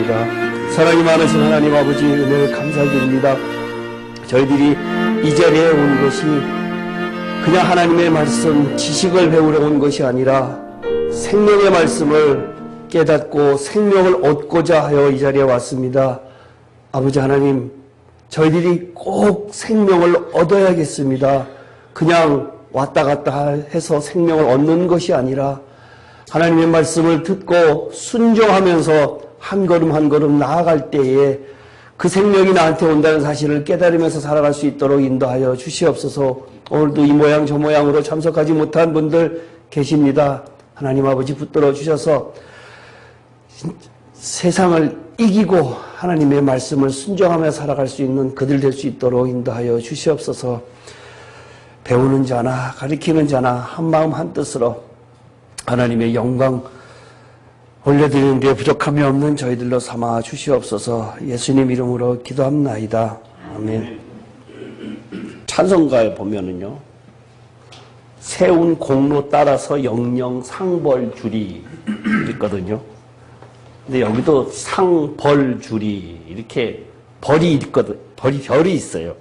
기도합니다. 사랑이 많으신 하나님 아버지 은혜를 감사드립니다. 저희들이 이 자리에 온 것이 그냥 하나님의 말씀, 지식을 배우러 온 것이 아니라 생명의 말씀을 깨닫고 생명을 얻고자 하여 이 자리에 왔습니다. 아버지 하나님, 저희들이 꼭 생명을 얻어야겠습니다. 그냥 왔다 갔다 해서 생명을 얻는 것이 아니라 하나님의 말씀을 듣고 순종하면서 한 걸음 한 걸음 나아갈 때에 그 생명이 나한테 온다는 사실을 깨달으면서 살아갈 수 있도록 인도하여 주시옵소서. 오늘도 이 모양 저 모양으로 참석하지 못한 분들 계십니다. 하나님 아버지 붙들어 주셔서 세상을 이기고 하나님의 말씀을 순종하며 살아갈 수 있는 그들 될 수 있도록 인도하여 주시옵소서. 배우는 자나 가르치는 자나 한마음 한뜻으로 하나님의 영광 올려드리는 데 부족함이 없는 저희들로 삼아 주시옵소서. 예수님 이름으로 기도합나이다. 아멘. 찬송가에 보면은요, 세운 공로 따라서 영영 상벌 주리 있거든요. 근데 여기도 상벌 주리 이렇게 벌이 있거든. 별이 있어요.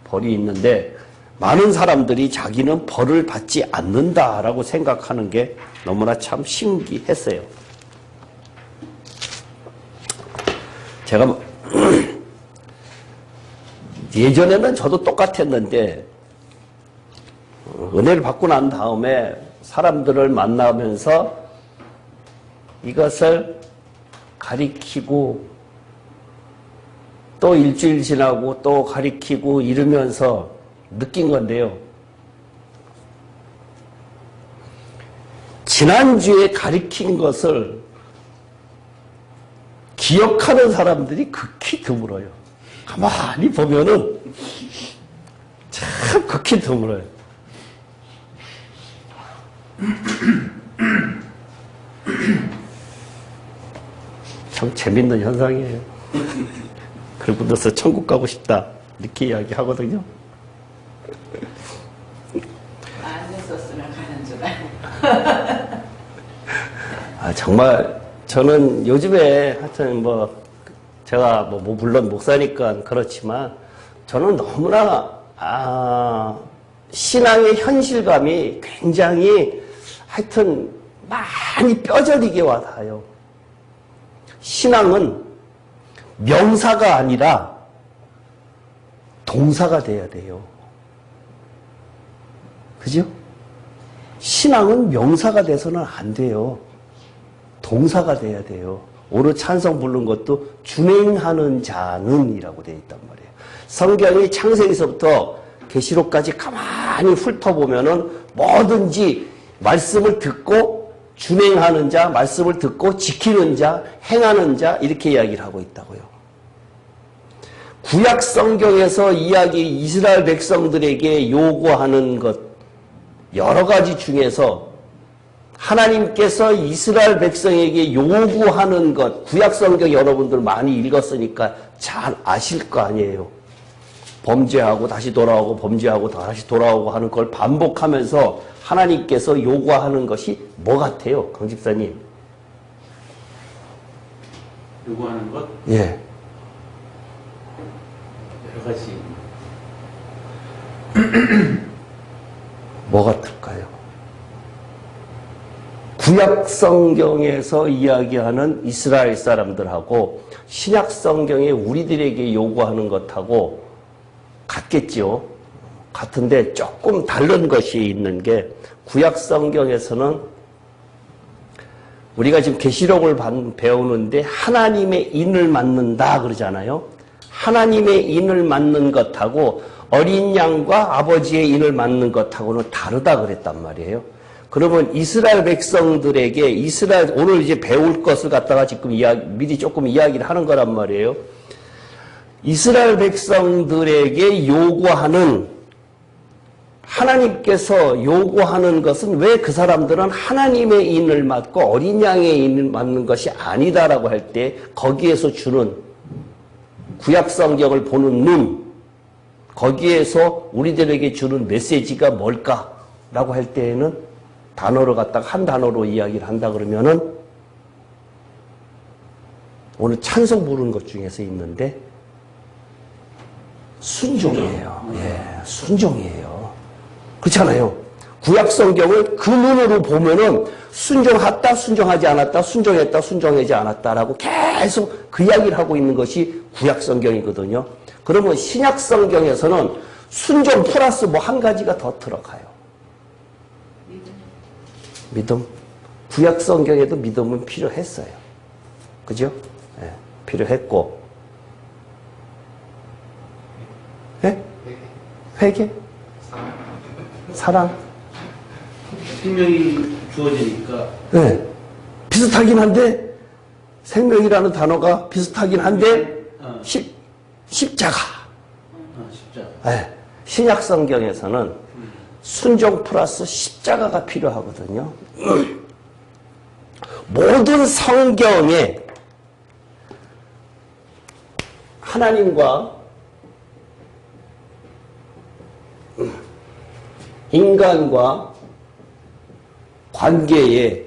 벌이 있는데 많은 사람들이 자기는 벌을 받지 않는다라고 생각하는 게 너무나 참 신기했어요. 제가 예전에는 저도 똑같았는데 은혜를 받고 난 다음에 사람들을 만나면서 이것을 가리키고 또 일주일 지나고 또 가리키고 이러면서 느낀 건데요. 지난주에 가리킨 것을 기억하는 사람들이 극히 드물어요. 가만히 보면은 참 극히 드물어요. 참 재밌는 현상이에요. 그러고 나서 천국 가고 싶다 이렇게 이야기하거든요. 안 했었으면 가는 줄 알고. 정말 저는 요즘에 하여튼 제가 물론 목사니까 그렇지만 저는 너무나 신앙의 현실감이 굉장히 하여튼 많이 뼈저리게 와닿아요. 신앙은 명사가 아니라 동사가 돼야 돼요. 그죠? 신앙은 명사가 돼서는 안 돼요. 동사가 돼야 돼요. 오늘 찬송 부른 것도 준행하는 자는 이라고 되어 있단 말이에요. 성경이 창세기서부터 계시록까지 가만히 훑어보면은 뭐든지 말씀을 듣고 준행하는 자, 말씀을 듣고 지키는 자, 행하는 자 이렇게 이야기를 하고 있다고요. 구약 성경에서 이스라엘 백성들에게 요구하는 것 여러 가지 중에서 하나님께서 이스라엘 백성에게 요구하는 것, 구약 성경 여러분들 많이 읽었으니까 잘 아실 거 아니에요. 범죄하고 다시 돌아오고 범죄하고 다시 돌아오고 하는 걸 반복하면서 하나님께서 요구하는 것이 뭐 같아요, 강 집사님? 요구하는 것? 예. 여러 가지. 뭐 같을까요? 구약 성경에서 이야기하는 이스라엘 사람들하고 신약 성경에 우리들에게 요구하는 것하고 같겠죠. 같은데 조금 다른 것이 있는 게 구약 성경에서는 우리가 지금 계시록을 배우는데 하나님의 인을 맡는다 그러잖아요. 하나님의 인을 맡는 것하고 어린 양과 아버지의 인을 맡는 것하고는 다르다 그랬단 말이에요. 그러면 이스라엘 백성들에게 오늘 이제 배울 것을 갖다가 지금 미리 조금 이야기를 하는 거란 말이에요. 이스라엘 백성들에게 요구하는 하나님께서 요구하는 것은 왜 그 사람들은 하나님의 인을 맡고 어린 양의 인을 맡는 것이 아니다라고 할 때 거기에서 주는 구약 성경을 보는 눈, 거기에서 우리들에게 주는 메시지가 뭘까라고 할 때에는 단어를 갖다가 한 단어로 이야기를 한다 그러면은 오늘 찬송 부르는 것 중에서 있는데 순종이에요. 예, 순종이에요. 그렇잖아요. 구약 성경을 그 눈으로 보면은 순종했다, 순종하지 않았다, 순종했다, 순종하지 않았다라고 계속 그 이야기를 하고 있는 것이 구약 성경이거든요. 그러면 신약 성경에서는 순종 플러스 뭐 한 가지가 더 들어가요. 믿음. 구약 성경에도 믿음은 필요했어요. 그죠? 예, 필요했고. 예? 회개? 사랑? 생명이 주어지니까 네. 비슷하긴 한데 생명이라는 단어가 비슷하긴 한데 십자가. 십자가. 네. 신약 성경에서는 순종 플러스 십자가가 필요하거든요. 모든 성경에 하나님과 인간과 관계에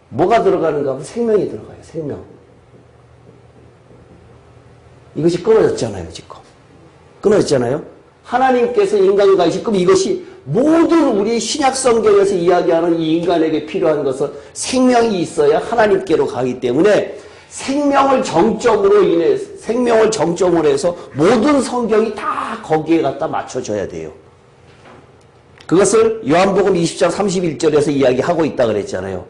뭐가 들어가는가 하면 생명이 들어가요. 생명. 이것이 끊어졌잖아요. 지금. 끊어졌잖아요. 하나님께서 인간과 지금 이것이 모든 우리 신약 성경에서 이야기하는 이 인간에게 필요한 것은 생명이 있어야 하나님께로 가기 때문에 생명을 정점으로 해서 모든 성경이 다 거기에 갖다 맞춰줘야 돼요. 그것을 요한복음 20장 31절에서 이야기하고 있다 그랬잖아요.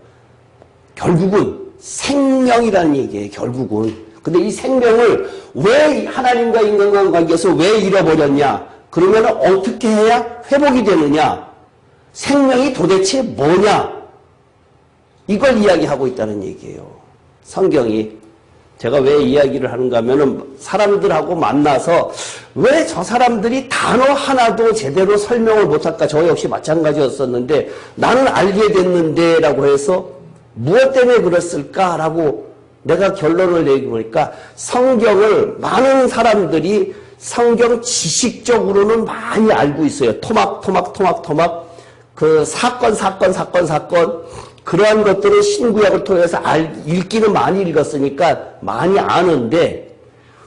결국은 생명이라는 얘기예요. 결국은. 근데 이 생명을 왜 하나님과 인간과 관계에서 왜 잃어버렸냐? 그러면 어떻게 해야 회복이 되느냐? 생명이 도대체 뭐냐? 이걸 이야기하고 있다는 얘기예요. 성경이. 제가 왜 이야기를 하는가 하면은 사람들하고 만나서 왜 저 사람들이 단어 하나도 제대로 설명을 못할까? 저 역시 마찬가지였었는데 나는 알게 됐는데 라고 해서 무엇 때문에 그랬을까라고 내가 결론을 내보니까 성경을 많은 사람들이 성경 지식적으로는 많이 알고 있어요. 토막 그 사건 그러한 것들을 신구약을 통해서 읽기는 많이 읽었으니까 많이 아는데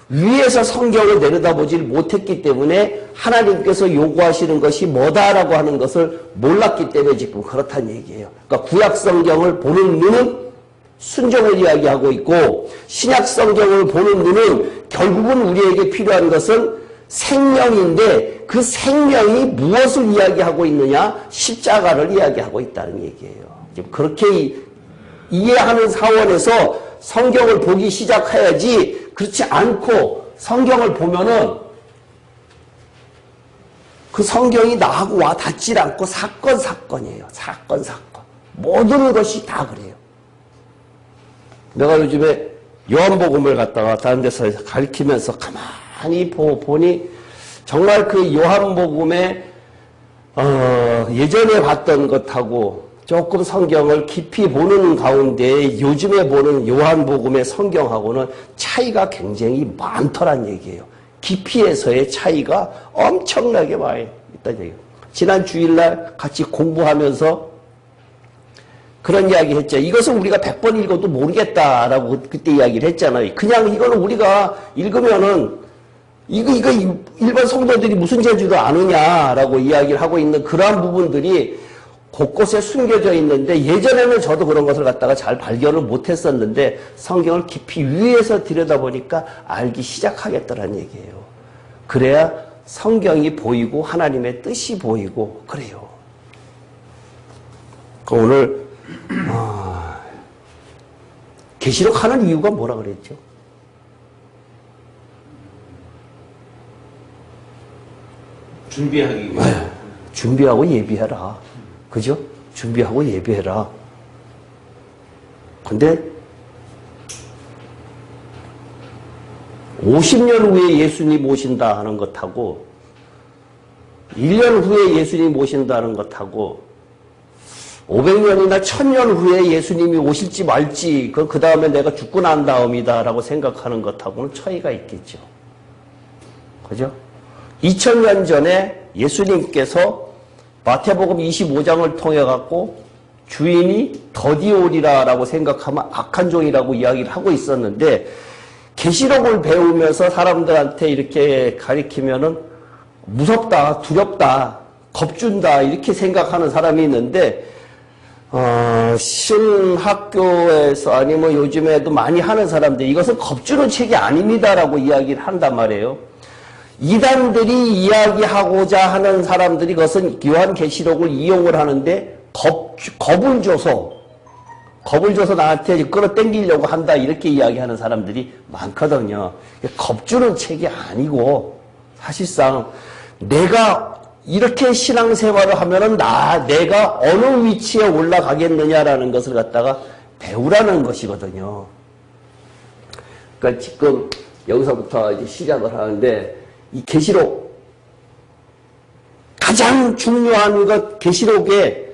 위에서 성경을 내려다보질 못했기 때문에 하나님께서 요구하시는 것이 뭐다라고 하는 것을 몰랐기 때문에 지금 그렇다는 얘기예요. 그러니까 구약 성경을 보는 눈은 순종을 이야기하고 있고 신약 성경을 보는 눈은 결국은 우리에게 필요한 것은 생명인데 그 생명이 무엇을 이야기하고 있느냐? 십자가를 이야기하고 있다는 얘기예요. 지금 그렇게 이해하는 사원에서 성경을 보기 시작해야지 그렇지 않고 성경을 보면은 그 성경이 나하고 와 닿질 않고 사건이에요. 사건. 모든 것이 다 그래요. 내가 요즘에 요한복음을 갖다가 다른 데서 가르치면서 가만히 보니 정말 그 요한복음에 예전에 봤던 것하고 조금 성경을 깊이 보는 가운데 요즘에 보는 요한복음의 성경하고는 차이가 굉장히 많더란 얘기예요. 깊이에서의 차이가 엄청나게 많이 있다는 얘기예요. 지난 주일날 같이 공부하면서 그런 이야기 했죠. 이것은 우리가 100번 읽어도 모르겠다라고 그때 이야기를 했잖아요. 그냥 이거는 우리가 읽으면은 이거 일반 성도들이 무슨 재주를 아느냐라고 이야기를 하고 있는 그러한 부분들이 곳곳에 숨겨져 있는데 예전에는 저도 그런 것을 갖다가 잘 발견을 못했었는데 성경을 깊이 위에서 들여다보니까 알기 시작하겠다라는 얘기예요. 그래야 성경이 보이고 하나님의 뜻이 보이고 그래요. 오늘 계시록 하는 이유가 뭐라 그랬죠? 준비하기 위해. 준비하고 예비해라. 그죠? 준비하고 예비해라. 근데 50년 후에 예수님 오신다 하는 것하고 1년 후에 예수님 오신다는 것하고 500년이나 1000년 후에 예수님이 오실지 말지 그 다음에 내가 죽고 난 다음이다 라고 생각하는 것하고는 차이가 있겠죠. 그죠? 2000년 전에 예수님께서 마태복음 25장을 통해 갖고 주인이 더디오리라라고 생각하면 악한 종이라고 이야기를 하고 있었는데 계시록을 배우면서 사람들한테 이렇게 가리키면은 무섭다, 두렵다, 겁준다 이렇게 생각하는 사람이 있는데 신학교에서 아니면 요즘에도 많이 하는 사람들 이것은 겁주는 책이 아닙니다라고 이야기를 한단 말이에요. 이단들이 이야기하고자 하는 사람들이 그것은 요한계시록을 이용을 하는데 겁을 줘서 나한테 끌어당기려고 한다 이렇게 이야기하는 사람들이 많거든요. 겁주는 책이 아니고 사실상 내가 이렇게 신앙생활을 하면은 내가 어느 위치에 올라가겠느냐라는 것을 갖다가 배우라는 것이거든요. 그러니까 지금 여기서부터 이제 시작을 하는데 이 계시록 가장 중요한 것 계시록의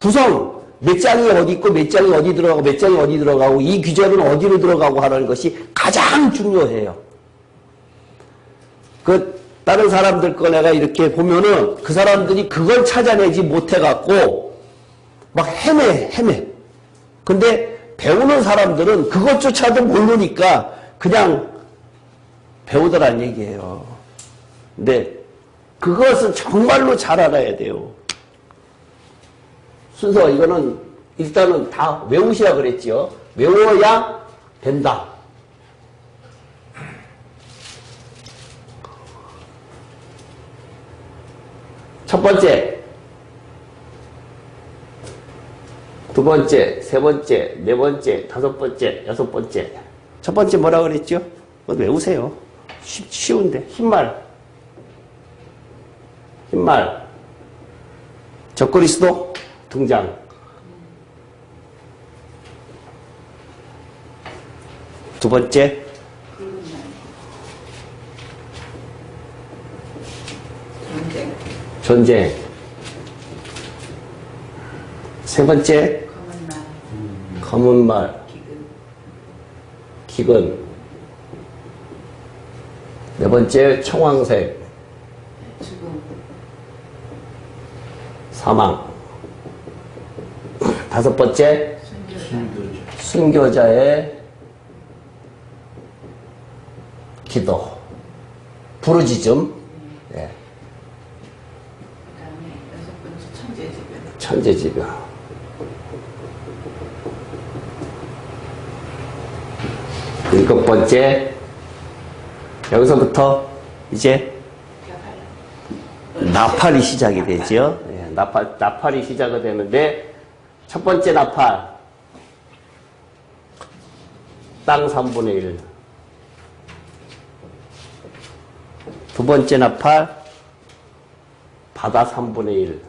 구성 몇 장이 어디 있고 몇 장이 어디 들어가고 몇 장이 어디 들어가고 이 규절은 어디로 들어가고 하는 것이 가장 중요해요. 다른 사람들 거 내가 이렇게 보면은 그 사람들이 그걸 찾아내지 못해갖고 막 헤매. 근데 배우는 사람들은 그것조차도 모르니까 그냥 배우더란 얘기예요. 근데 그것은 정말로 잘 알아야 돼요. 순서 이거는 일단은 다 외우시라 그랬죠. 외워야 된다. 첫 번째, 두 번째, 세 번째, 네 번째, 다섯 번째, 여섯 번째. 첫 번째 뭐라 그랬죠? 외우세요. 쉬운데. 흰말. 적그리스도 등장. 두 번째, 전쟁. 세 번째, 검은 말. 기근. 네 번째, 청황색. 사망. 다섯 번째, 순교자의 기도. 부르짖음. 예. 천재지변. 일곱 번째, 여기서부터 이제 나팔이 시작이 되죠. 예, 나팔이 시작이 되는데, 첫 번째 나팔, 땅 3분의 1. 두 번째 나팔, 바다 3분의 1.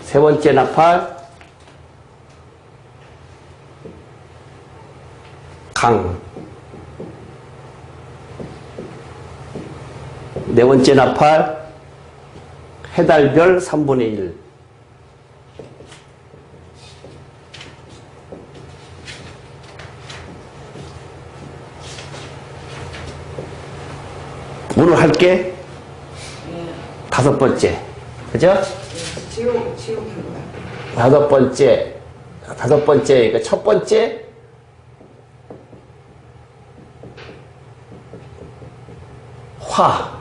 세 번째 나팔, 강. 네 번째 나팔, 해달별 3분의 1. 오늘 할게 다섯 번째. 그죠? 다섯 번째, 그러니까 첫 번째, 화.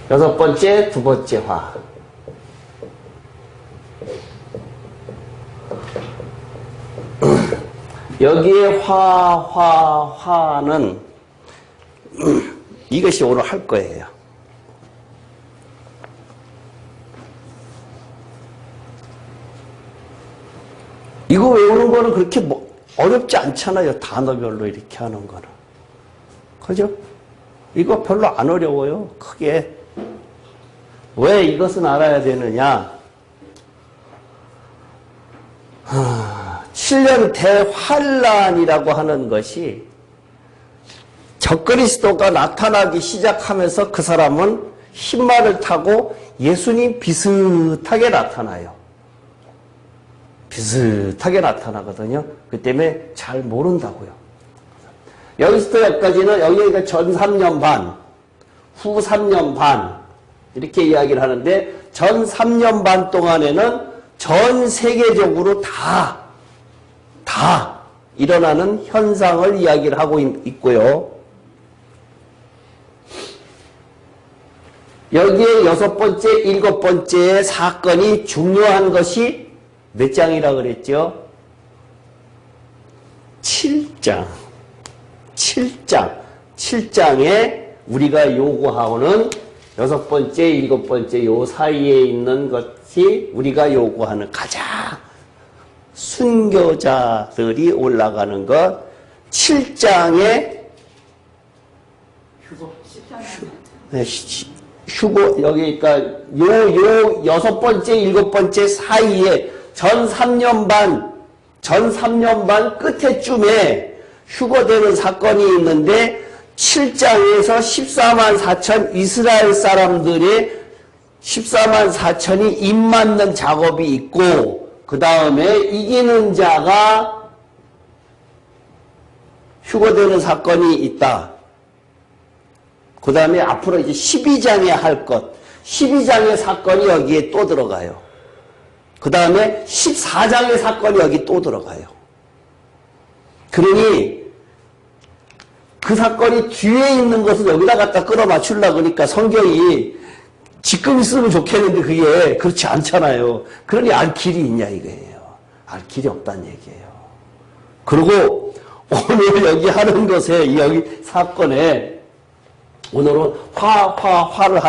여섯 번째, 두 번째 화. 여기에 화는 이것이 오늘 할 거예요. 이거 외우는 거는 그렇게 어렵지 않잖아요. 단어별로 이렇게 하는 거는. 그죠? 이거 별로 안 어려워요. 크게. 왜 이것은 알아야 되느냐? 7년 대환란이라고 하는 것이 적그리스도가 나타나기 시작하면서 그 사람은 흰말을 타고 예수님 비슷하게 나타나요. 비슷하게 나타나거든요. 그 때문에 잘 모른다고요. 여기서부터 여기까지는 여기가 전 3년 반, 후 3년 반, 이렇게 이야기를 하는데 전 3년 반 동안에는 전 세계적으로 다 일어나는 현상을 이야기를 하고 있고요. 여기에 6번째, 7번째 사건이 중요한 것이 몇 장이라 그랬죠? 7장. 7장에 우리가 요구하고는 6번째, 7번째 요 사이에 있는 것이 우리가 요구하는 가장 순교자들이 올라가는 것. 7장에 휴고 10장 네, 휴고 여기 그러니까 요 6번째, 7번째 사이에 전 3년 반 끝에쯤에 휴거되는 사건이 있는데 7장에서 14만 4천 이스라엘 사람들의 14만 4천이 입 맞는 작업이 있고 그 다음에 이기는 자가 휴거되는 사건이 있다. 그 다음에 앞으로 이제 12장에 할 것, 12장의 사건이 여기에 또 들어가요. 그 다음에 14장의 사건이 여기 또 들어가요. 그러니 그 사건이 뒤에 있는 것을 여기다 갖다 끌어맞추려고 하니까 성경이 지금 있으면 좋겠는데 그게 그렇지 않잖아요. 그러니 알 길이 있냐 이거예요. 알 길이 없다는 얘기예요. 그리고 오늘 여기 하는 것에 여기 사건에 오늘은 화를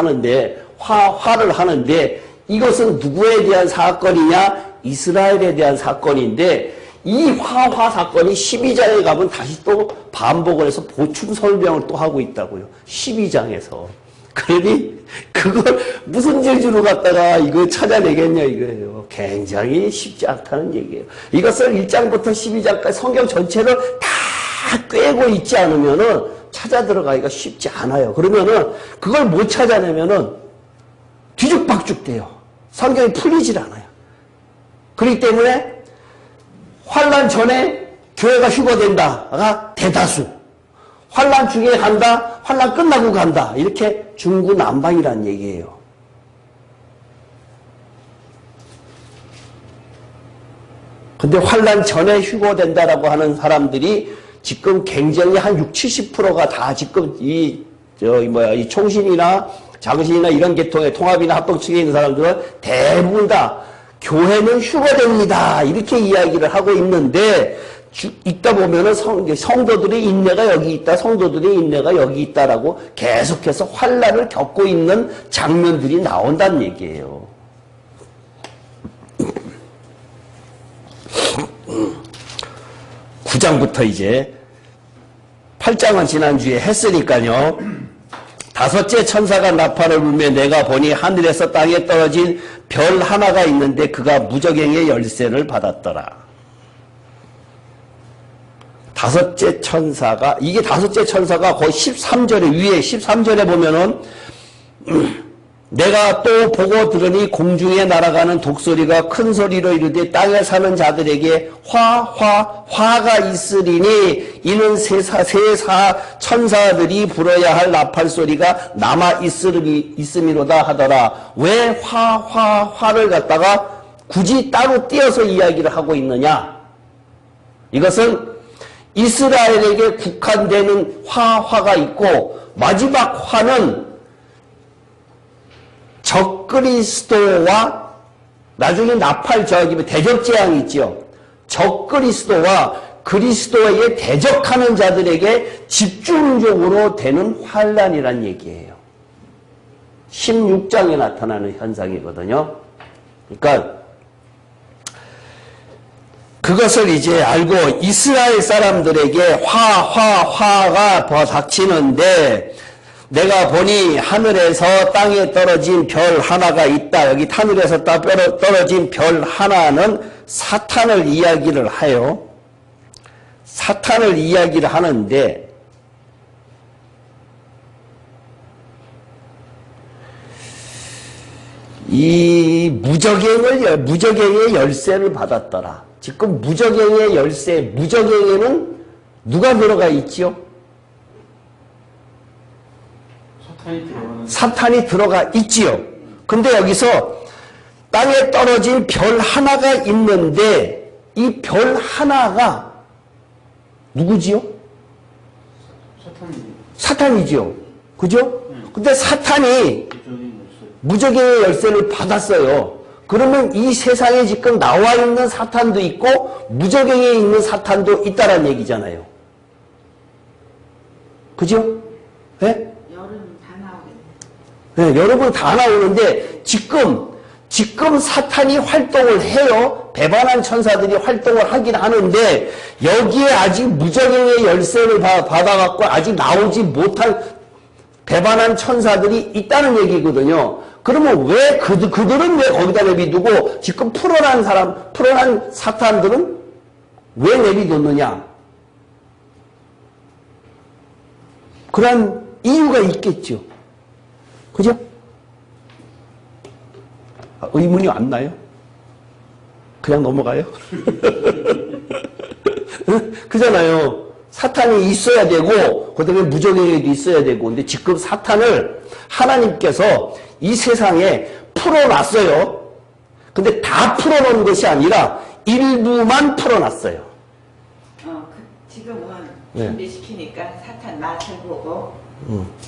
하는데 이것은 누구에 대한 사건이냐? 이스라엘에 대한 사건인데 이 화화 사건이 12장에 가면 다시 또 반복을 해서 보충 설명을 또 하고 있다고요. 12장에서. 그러니 그걸 무슨 재주로 갖다가 이거 찾아내겠냐 이거예요. 굉장히 쉽지 않다는 얘기예요. 이것을 1장부터 12장까지 성경 전체를 다 꿰고 있지 않으면은 찾아 들어가기가 쉽지 않아요. 그러면은 그걸 못 찾아내면은 뒤죽박죽 돼요. 성경이 풀리질 않아요. 그렇기 때문에 환난 전에 교회가 휴거된다가 대다수, 환난 중에 간다, 환난 끝나고 간다. 이렇게 중구난방이라는 얘기예요. 근데 환난 전에 휴거된다라고 하는 사람들이 지금 굉장히 한 60, 70%가 다 지금 이 총신이나 장신이나 이런 계통의 통합이나 합동 측에 있는 사람들은 대부분 다 교회는 휴거됩니다. 이렇게 이야기를 하고 있는데 있다 보면은 성도들의 인내가 여기 있다, 성도들의 인내가 여기 있다라고 계속해서 환난을 겪고 있는 장면들이 나온다는 얘기예요. 9장부터 이제 8장은 지난주에 했으니까요. 다섯째 천사가 나팔을 불며 내가 보니 하늘에서 땅에 떨어진 별 하나가 있는데 그가 무저갱의 열쇠를 받았더라. 다섯째 천사가, 이게 다섯째 천사가 거의 13절에, 위에 13절에 보면은 내가 또 보고 들으니 공중에 날아가는 독소리가 큰 소리로 이르되 땅에 사는 자들에게 화가 있으리니 이는 세사 천사들이 불어야 할 나팔 소리가 남아 있음이로다 하더라. 왜 화를 갖다가 굳이 따로 띄어서 이야기를 하고 있느냐? 이것은 이스라엘에게 국한되는 화가 있고 마지막 화는 적그리스도와 나중에 나팔 대적재앙이 있죠. 적그리스도와 그리스도에 대적하는 자들에게 집중적으로 되는 환난이란 얘기예요. 16장에 나타나는 현상이거든요. 그러니까 그것을 이제 알고 이스라엘 사람들에게 화가 닥치는데 내가 보니 하늘에서 땅에 떨어진 별 하나가 있다. 여기 하늘에서 떨어진 별 하나는 사탄을 이야기를 해요. 사탄을 이야기를 하는데 이 무저갱의 열쇠를 받았더라. 지금 무저갱의 열쇠, 무저갱에는 누가 들어가 있지요? 사탄이 들어가 있지요. 근데 여기서 땅에 떨어진 별 하나가 있는데 이 별 하나가 누구지요? 사탄이지요. 그죠? 근데 사탄이 무적의 열쇠를 받았어요. 그러면 이 세상에 지금 나와 있는 사탄도 있고 무적행에 있는 사탄도 있다는 얘기잖아요. 그죠? 네? 여름 다 나오겠네. 네, 여러분 다 나오는데 지금 사탄이 활동을 해요. 배반한 천사들이 활동을 하긴 하는데 여기에 아직 무적행의 열쇠를 받아갖고 아직 나오지 못한 배반한 천사들이 있다는 얘기거든요. 그러면 왜 그들은 왜 거기다 내비두고 지금 풀어난 사탄들은 왜 내비뒀느냐? 그런 이유가 있겠죠. 그죠? 의문이 왔나요? 그냥 넘어가요? 그잖아요. 사탄이 있어야 되고 그 다음에 무적행위도 있어야 되고 근데 지금 사탄을 하나님께서 이 세상에 풀어놨어요. 근데 다 풀어놓은 것이 아니라 일부만 풀어놨어요. 지금은 네. 준비시키니까 사탄 맛을 보고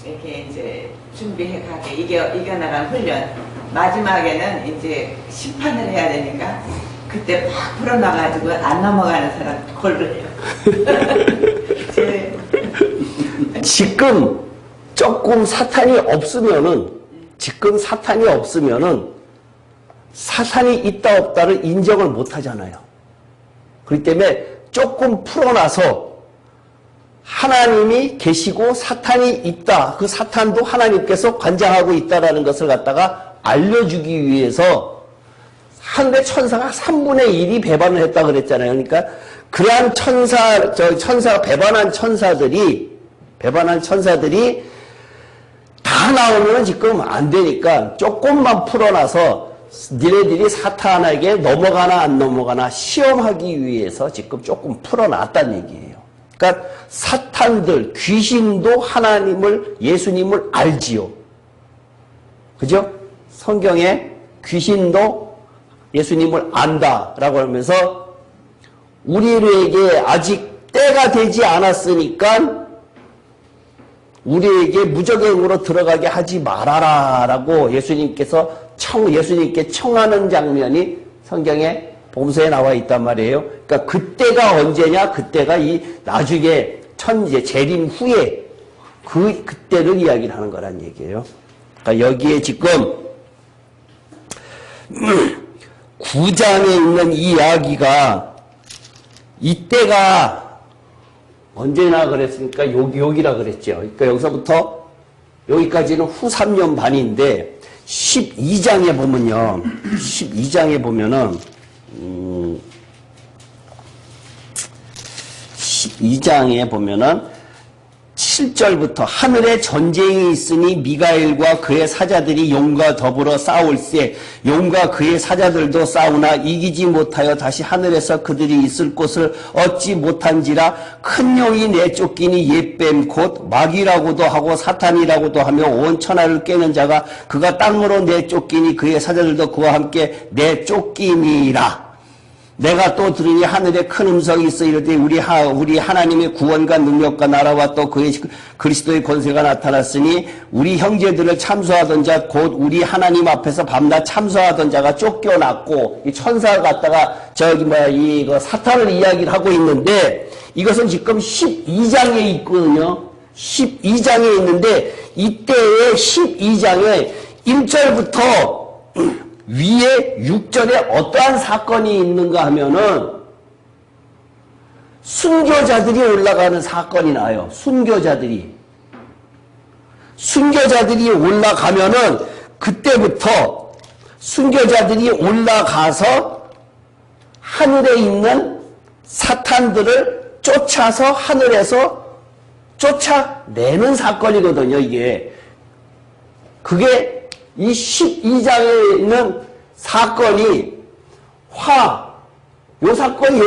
이렇게 이제 준비해 가게 이겨나간 훈련. 마지막에는 이제 심판을 해야 되니까 그때 팍 풀어놔가지고 안 넘어가는 사람 골라요. 지금 조금 사탄이 없으면은 사탄이 있다 없다를 인정을 못 하잖아요. 그렇기 때문에 조금 풀어놔서 하나님이 계시고 사탄이 있다. 그 사탄도 하나님께서 관장하고 있다라는 것을 갖다가 알려주기 위해서 하늘의 천사가 3분의 1이 배반을 했다 그랬잖아요. 그러니까 그러한 배반한 천사들이 다 나오면 지금 안 되니까 조금만 풀어놔서 니네들이 사탄에게 넘어가나 안 넘어가나 시험하기 위해서 지금 조금 풀어놨다는 얘기예요. 그러니까 사탄들, 귀신도 예수님을 알지요. 그죠? 성경에 귀신도 예수님을 안다라고 하면서 우리에게 아직 때가 되지 않았으니까 우리에게 무적행으로 들어가게 하지 말아라라고 예수님께 청하는 장면이 성경에 복음서에 나와 있단 말이에요. 그러니까 그때가 언제냐? 그때가 이 나중에 재림 후에 그때를 이야기를 하는 거란 얘기예요. 그러니까 여기에 지금 9장에 있는 이 이야기가 이때가 언제나 그랬으니까 여기라 그랬죠. 그러니까 여기서부터 여기까지는 후 3년 반인데 12장에 보면요. 12장에 보면은 12장에 보면은 7절부터 하늘에 전쟁이 있으니 미가엘과 그의 사자들이 용과 더불어 싸울세 용과 그의 사자들도 싸우나 이기지 못하여 다시 하늘에서 그들이 있을 곳을 얻지 못한지라 큰 용이 내쫓기니 옛뱀 곧 마귀라고도 하고 사탄이라고도 하며 온 천하를 깨는 자가 그가 땅으로 내쫓기니 그의 사자들도 그와 함께 내쫓기니라. 내가 또 들으니 하늘에 큰 음성이 있어 이르되 우리 하나님의 구원과 능력과 나라와 또 그의 그리스도의 권세가 나타났으니 우리 형제들을 참소하던 자 곧 우리 하나님 앞에서 밤낮 참소하던 자가 쫓겨났고 이 천사가 갔다가 이거 사탄을 이야기를 하고 있는데 이것은 지금 12장에 있거든요. 12장에 있는데 이때의 12장에 1절부터 위에 6절에 어떠한 사건이 있는가 하면은 순교자들이 올라가는 사건이 나와요. 순교자들이 올라가면은 그때부터 순교자들이 올라가서 하늘에 있는 사탄들을 쫓아서 하늘에서 쫓아내는 사건이거든요. 그게 이 12장에 있는 사건이 요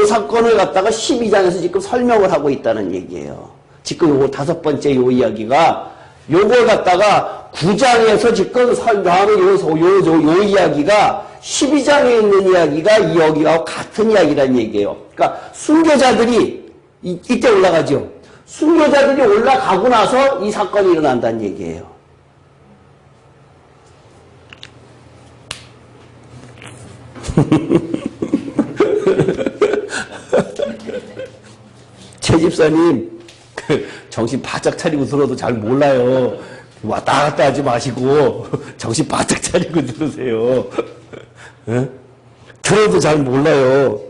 사건을 갖다가 12장에서 지금 설명을 하고 있다는 얘기예요. 지금 요 5번째 요 이야기가 요걸 갖다가 9장에서 지금 설명하는 요 이야기가 12장에 있는 이야기가 여기하고 같은 이야기란 얘기예요. 그러니까 순교자들이 이때 올라가죠. 순교자들이 올라가고 나서 이 사건이 일어난다는 얘기예요. 최 집사님 정신 바짝 차리고 들어도 잘 몰라요. 왔다 갔다 하지 마시고 정신 바짝 차리고 들으세요. 예? 들어도 잘 몰라요.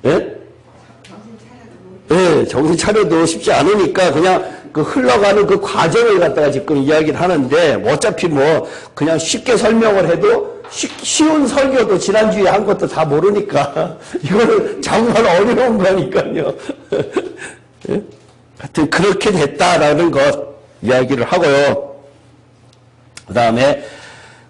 예? 예, 정신 차려도 쉽지 않으니까 그냥 그 흘러가는 그 과정을 갖다가 지금 이야기를 하는데 어차피 뭐 그냥 쉽게 설명을 해도 쉬운 설교도 지난주에 한 것도 다 모르니까 이거는 정말 어려운 거니까요. 예? 하여튼 그렇게 됐다라는 것 이야기를 하고요. 그 다음에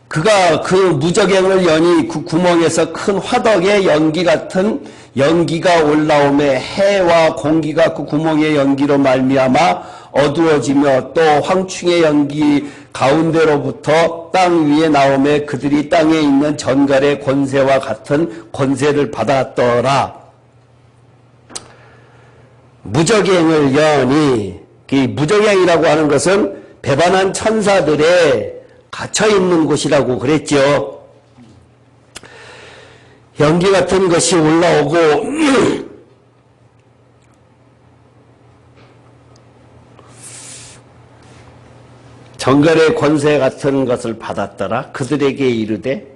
그가 그 무적행을 여니 그 구멍에서 큰 화덕의 연기 같은 연기가 올라오매 해와 공기가 그 구멍의 연기로 말미암아 어두워지며 또 황충의 연기 가운데로부터 땅 위에 나오매 그들이 땅에 있는 전갈의 권세와 같은 권세를 받았더라. 무적행을 여니, 이 무적행이라고 하는 것은 배반한 천사들의 갇혀있는 곳이라고 그랬죠. 연기 같은 것이 올라오고 정갈의 권세 같은 것을 받았더라. 그들에게 이르되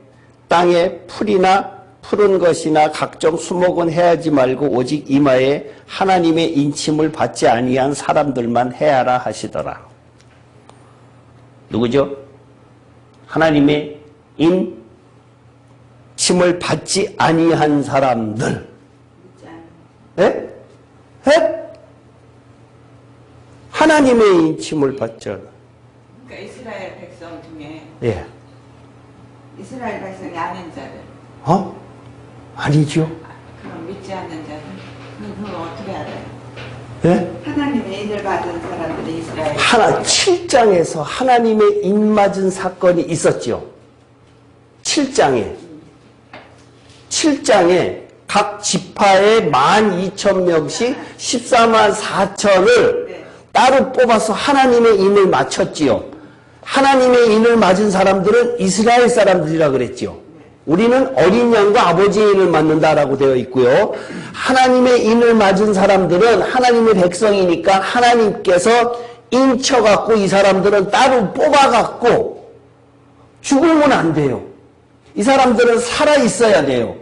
땅에 풀이나 푸른 것이나 각종 수목은 해하지 말고 오직 이마에 하나님의 인침을 받지 아니한 사람들만 해하라 하시더라. 누구죠? 하나님의 인침을 받지 아니한 사람들. 예? 예? 하나님의 인침을 받지 않아. 그러니까 이스라엘 백성 중에 예. 이스라엘 백성이 아닌 자들. 아니죠. 그럼 믿지 않는 자들. 그거 어떻게 알아요? 예? 하나님의 인을 받은 사람들이 이스라엘. 7장에서 하나님의 인 맞은 사건이 있었죠. 7장에 각 지파에 12,000명씩 14만 4천을 따로 뽑아서 하나님의 인을 맞췄지요. 하나님의 인을 맞은 사람들은 이스라엘 사람들이라 그랬죠. 우리는 어린 양과 아버지의 인을 맞는다라고 되어 있고요. 하나님의 인을 맞은 사람들은 하나님의 백성이니까 하나님께서 인쳐갖고 이 사람들은 따로 뽑아갖고 죽으면 안 돼요. 이 사람들은 살아있어야 돼요.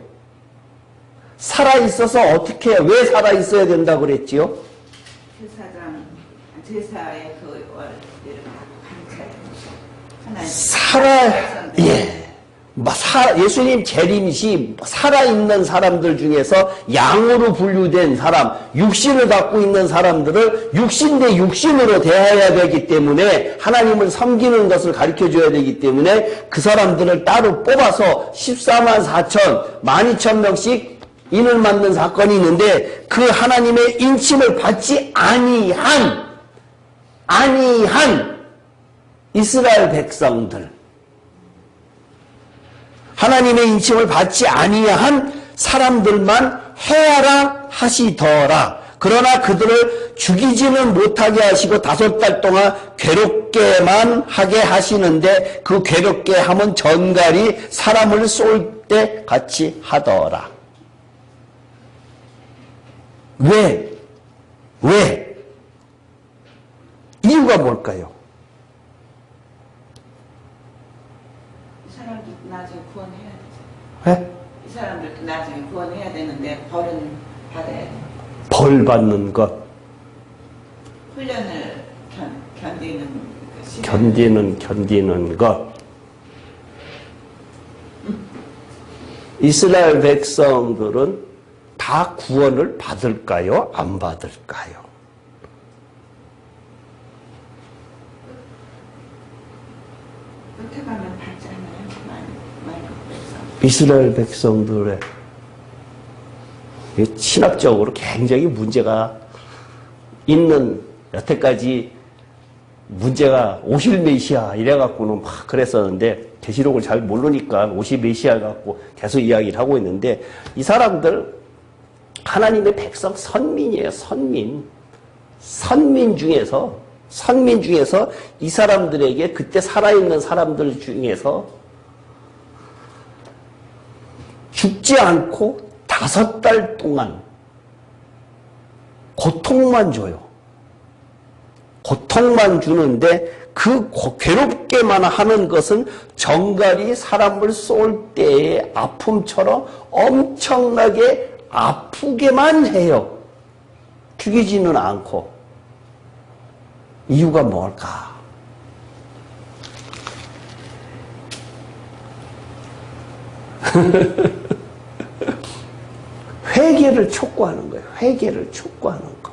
살아있어서 어떻게, 왜 살아있어야 된다고 그랬지요? 제사의 그 강찰. 예수님 재림시 살아있는 사람들 중에서 양으로 분류된 사람, 육신을 갖고 있는 사람들을 육신 대 육신으로 대해야 되기 때문에 하나님을 섬기는 것을 가르쳐줘야 되기 때문에 그 사람들을 따로 뽑아서 14만 4천, 12,000명씩 인을 맞는 사건이 있는데 그 하나님의 인침을 받지 아니한 이스라엘 백성들, 하나님의 인침을 받지 아니한 사람들만 해하라 하시더라. 그러나 그들을 죽이지는 못하게 하시고 5달 동안 괴롭게만 하게 하시는데 그 괴롭게 함은 전갈이 사람을 쏠 때 같이 하더라. 왜? 이유가 뭘까요? 이 사람들 나중에 구원해야 되죠. 네? 이 사람들도 나중에 구원해야 되는데 벌은 받아야 돼. 벌 받는 것, 훈련을 견디는 그 시간. 견디는 것. 이스라엘 백성들은 다 구원을 받을까요? 안 받을까요? 끝에 가면 받잖아요. 많이 백성. 이스라엘 백성들의 신학적으로 굉장히 문제가 있는, 여태까지 문제가 오실 메시아 이래갖고는 막 그랬었는데 계시록을 잘 모르니까 오실 메시아 갖고 계속 이야기를 하고 있는데 이 사람들 하나님의 백성 선민이에요. 선민 중에서 이 사람들에게 그때 살아있는 사람들 중에서 죽지 않고 5달 동안 고통만 줘요. 고통만 주는데 그 괴롭게만 하는 것은 정갈이 사람을 쏠 때의 아픔처럼 엄청나게 아프게만 해요. 죽이지는 않고. 이유가 뭘까? 회개를 촉구하는 거예요. 회개를 촉구하는 거.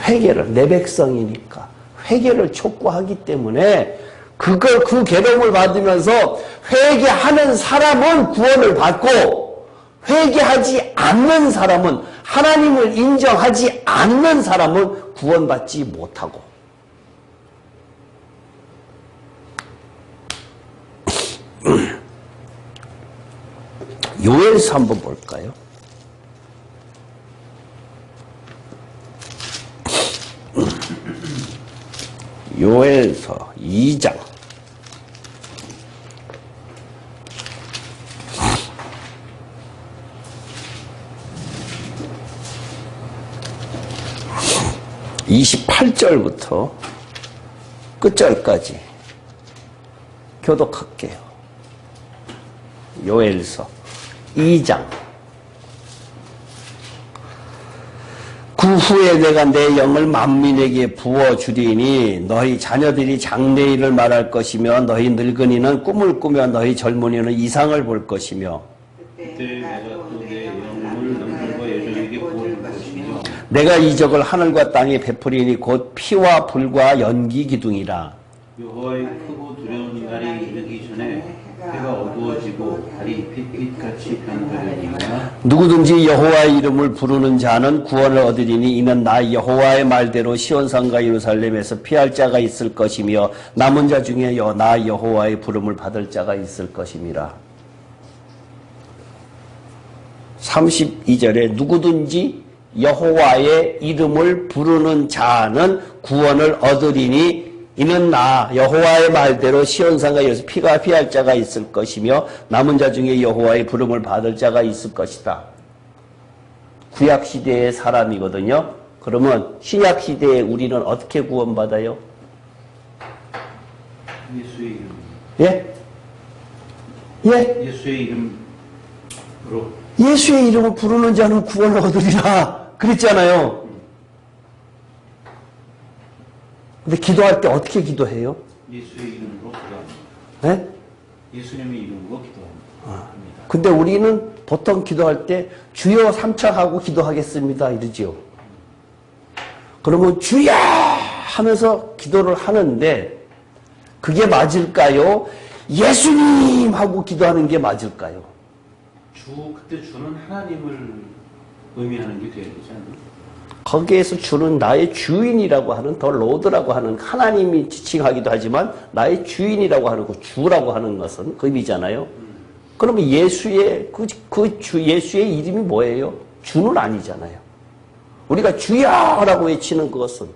회개를, 내 백성이니까 회개를 촉구하기 때문에 그 괴로움을 받으면서 회개하는 사람은 구원을 받고 회개하지 않는 사람은, 하나님을 인정하지 않는 사람은 구원받지 못하고. 요엘서 한번 볼까요? 요엘서 2장 28절부터 끝절까지 교독할게요. 요엘서 2장. 그 후에 내가 내 영을 만민에게 부어주리니 너희 자녀들이 장래일을 말할 것이며 너희 늙은이는 꿈을 꾸며 너희 젊은이는 이상을 볼 것이며 그때 내가 또 내 영을 너희들과 여종에게 부어줄 것이며 내가 이적을 하늘과 땅에 베푸리니 곧 피와 불과 연기 기둥이라. 여호와의 크고 두려운 날이 이르기 전에 해가 어두워지고 달이 빛빛같이 변하려니와 누구든지 여호와의 이름을 부르는 자는 구원을 얻으리니 이는 나 여호와의 말대로 시온산과 예루살렘에서 피할 자가 있을 것이며 남은 자 중에 나 여호와의 부름을 받을 자가 있을 것임이라. 32절에 누구든지 여호와의 이름을 부르는 자는 구원을 얻으리니 이는 나 여호와의 말대로 시온산과 예루살렘에서 피할 자가 있을 것이며 남은 자 중에 여호와의 부름을 받을 자가 있을 것이다. 구약시대의 사람이거든요. 그러면 신약시대에 우리는 어떻게 구원받아요? 예수의 이름. 예? 예? 예수의 이름으로. 예수의 이름을 부르는 자는 구원을 얻으리라 그랬잖아요. 근데 기도할 때 어떻게 기도해요? 예수의 이름으로 기도합니다. 네? 예수님의 이름으로 기도합니다. 근데 우리는 보통 기도할 때 주여 3차 하고 기도하겠습니다 이러지요. 그러면 주여 하면서 기도를 하는데 그게 맞을까요? 예수님 하고 기도하는 게 맞을까요? 그때 주는 하나님을 의미하는 게 돼야 되지 않나요? 거기에서 주는 나의 주인이라고 하는 더 로드라고 하는 하나님이 지칭하기도 하지만 나의 주인이라고 하는 거 주라고 하는 것은 그 의미잖아요. 그러면 예수의 예수의 이름이 뭐예요? 주는 아니잖아요. 우리가 주야라고 외치는 그것은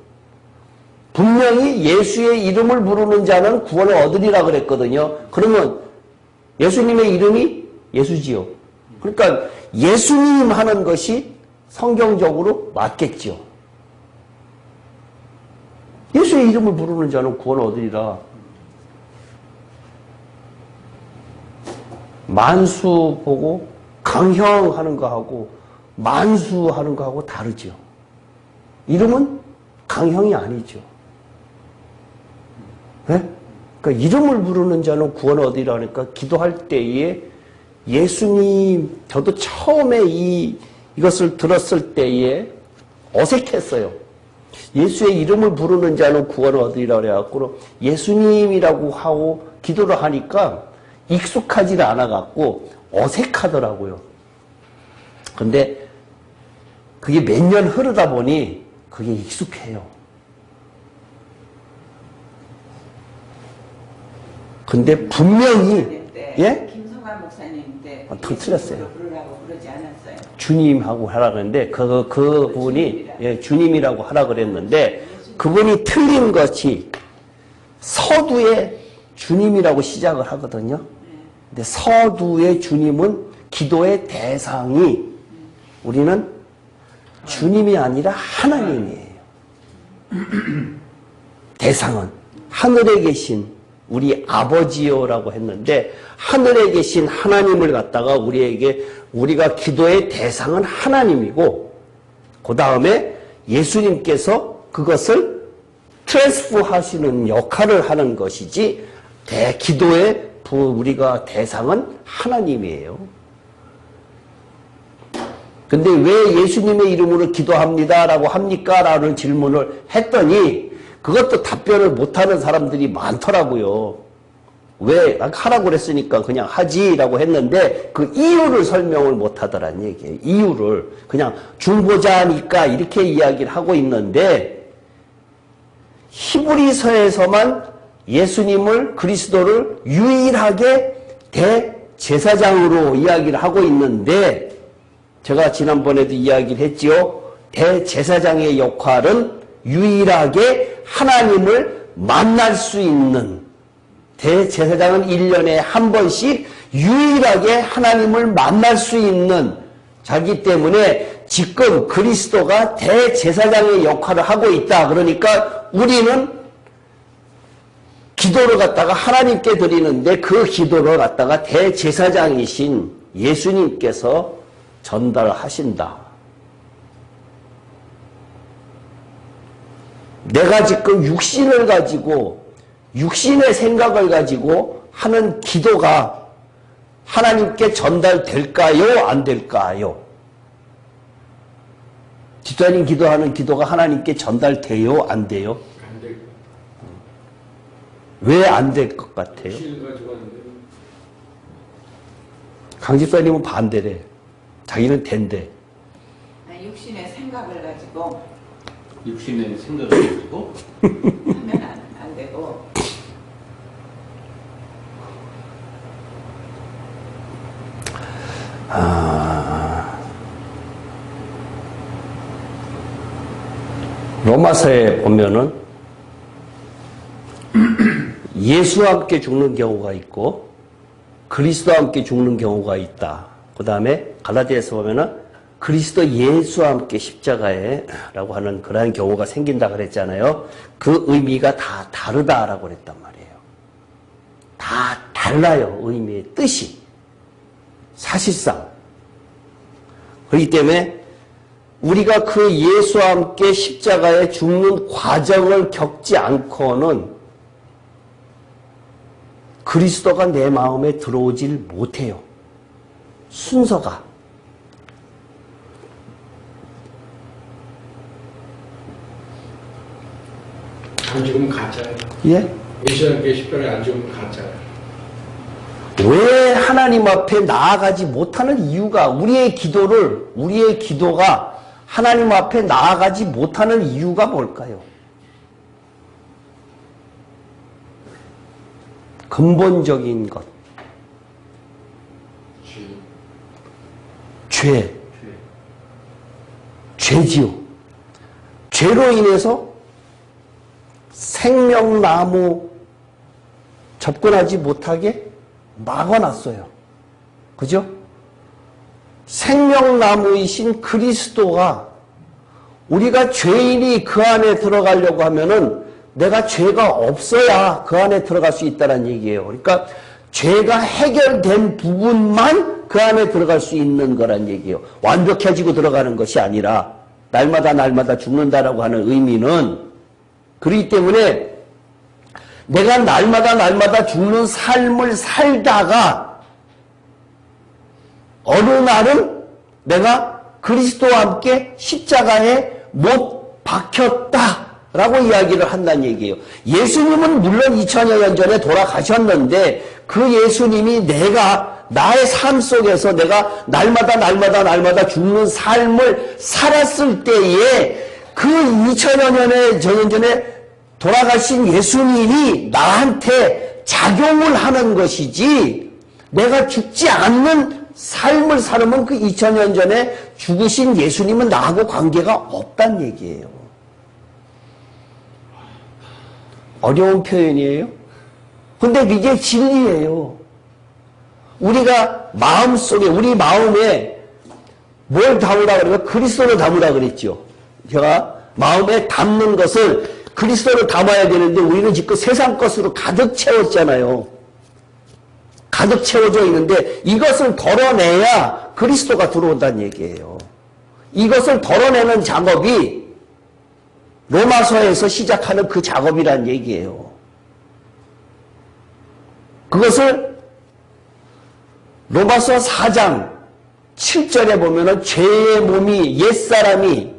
분명히 예수의 이름을 부르는 자는 구원을 얻으리라 그랬거든요. 그러면 예수님의 이름이 예수지요. 그러니까 예수님 하는 것이 성경적으로 맞겠죠. 예수의 이름을 부르는 자는 구원을 얻으리라. 만수 보고 강형하는 거하고 만수하는 거하고 다르죠. 이름은 강형이 아니죠. 네? 그러니까 이름을 부르는 자는 구원을 얻으리라 하니까 기도할 때에 예수님, 저도 처음에 이것을 들었을 때에 어색했어요. 예수의 이름을 부르는 자는 구원을 얻으리라 그래갖고 예수님이라고 하고 기도를 하니까 익숙하지 않아갖고 어색하더라고요. 근데 그게 몇 년 흐르다 보니 그게 익숙해요. 근데 분명히 예? 김성환 목사님 때 틀렸어요. 부르라고 그러지 않았어요? 주님하고 하라 그랬는데 그분이 예, 주님이라고 하라 그랬는데 그분이 틀린 것이 서두에 주님이라고 시작을 하거든요. 근데 서두의 주님은 기도의 대상이 우리는 주님이 아니라 하나님이에요. 대상은 하늘에 계신 우리 아버지요라고 했는데 하늘에 계신 하나님을 갖다가 우리가 기도의 대상은 하나님이고 그 다음에 예수님께서 그것을 트랜스포 하시는 역할을 하는 것이지 기도의 우리가 대상은 하나님이에요. 근데 왜 예수님의 이름으로 기도합니다 라고 합니까? 라는 질문을 했더니 그것도 답변을 못하는 사람들이 많더라고요. 왜? 하라고 그랬으니까 그냥 하지라고 했는데 그 이유를 설명을 못하더란 얘기예요. 이유를. 그냥 중보자니까 이렇게 이야기를 하고 있는데 히브리서에서만 예수님을 그리스도를 유일하게 대제사장으로 이야기를 하고 있는데 제가 지난번에도 이야기를 했지요. 대제사장의 역할은 유일하게 하나님을 만날 수 있는 대제사장은 1년에 한 번씩 유일하게 하나님을 만날 수 있는 자기 때문에 지금 그리스도가 대제사장의 역할을 하고 있다. 그러니까 우리는 기도를 갖다가 하나님께 드리는데 그 기도를 갖다가 대제사장이신 예수님께서 전달하신다. 내가 지금 육신을 가지고 육신의 생각을 가지고 하는 기도가 하나님께 전달될까요? 안 될까요? 집사님 기도하는 기도가 하나님께 전달돼요? 안 돼요? 안 될 왜 안 될 것 같아요? 강 집사님은 반대래. 자기는 된대. 육신의 생각을 가지고 육신의 생각을 가지고 하면 안 되고 로마서에 보면은 예수와 함께 죽는 경우가 있고 그리스도와 함께 죽는 경우가 있다. 그 다음에 갈라디아에서 보면은 그리스도 예수와 함께 십자가에라고 하는 그러한 경우가 생긴다 그랬잖아요. 그 의미가 다 다르다라고 그랬단 말이에요. 다 달라요. 의미의 뜻이. 사실상. 그렇기 때문에 우리가 그 예수와 함께 십자가에 죽는 과정을 겪지 않고는 그리스도가 내 마음에 들어오질 못해요. 순서가. 안 죽으면 가짜예요. 예? 예수님께 십자가에 안 죽으면 가짜예요. 왜 하나님 앞에 나아가지 못하는 이유가 우리의 기도가 하나님 앞에 나아가지 못하는 이유가 뭘까요? 근본적인 것. 죄지요. 죄로 인해서 생명나무 접근하지 못하게 막아놨어요. 그죠? 생명나무이신 그리스도가 우리가 죄인이 그 안에 들어가려고 하면은 내가 죄가 없어야 그 안에 들어갈 수 있다는 얘기예요. 그러니까 죄가 해결된 부분만 그 안에 들어갈 수 있는 거란 얘기예요. 완벽해지고 들어가는 것이 아니라 날마다 죽는다라고 하는 의미는 그렇기 때문에 내가 날마다 죽는 삶을 살다가 어느 날은 내가 그리스도와 함께 십자가에 못 박혔다라고 이야기를 한다는 얘기예요. 예수님은 물론 2000여 년 전에 돌아가셨는데 그 예수님이 나의 삶 속에서 내가 날마다 죽는 삶을 살았을 때에 그 2000여 년에 전에 돌아가신 예수님이 나한테 작용을 하는 것이지 내가 죽지 않는 삶을 살면 그 2000년 전에 죽으신 예수님은 나하고 관계가 없다는 얘기예요. 어려운 표현이에요. 근데 이게 진리예요. 우리가 마음속에, 우리 마음에 뭘 담으라 그래요? 그리스도를 담으라 그랬죠. 제가 마음에 담는 것을 그리스도를 담아야 되는데 우리는 지금 세상 것으로 가득 채웠잖아요. 가득 채워져 있는데 이것을 덜어내야 그리스도가 들어온다는 얘기예요. 이것을 덜어내는 작업이 로마서에서 시작하는 그 작업이란 얘기예요. 그것을 로마서 4장 7절에 보면은 죄의 몸이 옛사람이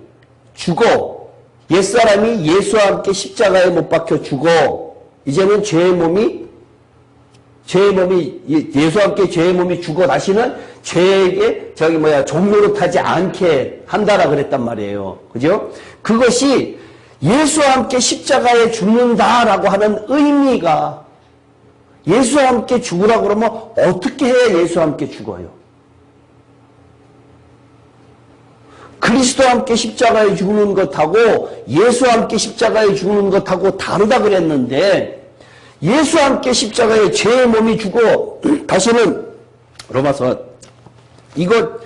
죽어 옛사람이 예수와 함께 십자가에 못 박혀 죽어 이제는 죄의 몸이 예수와 함께 죄의 몸이 죽어 다시는 죄에게 종노릇하지 않게 한다라 그랬단 말이에요. 그죠? 그것이 예수와 함께 십자가에 죽는다라고 하는 의미가 예수와 함께 죽으라고 그러면 어떻게 해야 예수와 함께 죽어요? 그리스도와 함께 십자가에 죽는 것하고 예수와 함께 십자가에 죽는 것하고 다르다 그랬는데 예수와 함께 십자가에 죄의 몸이 죽어 다시는 로마서 이거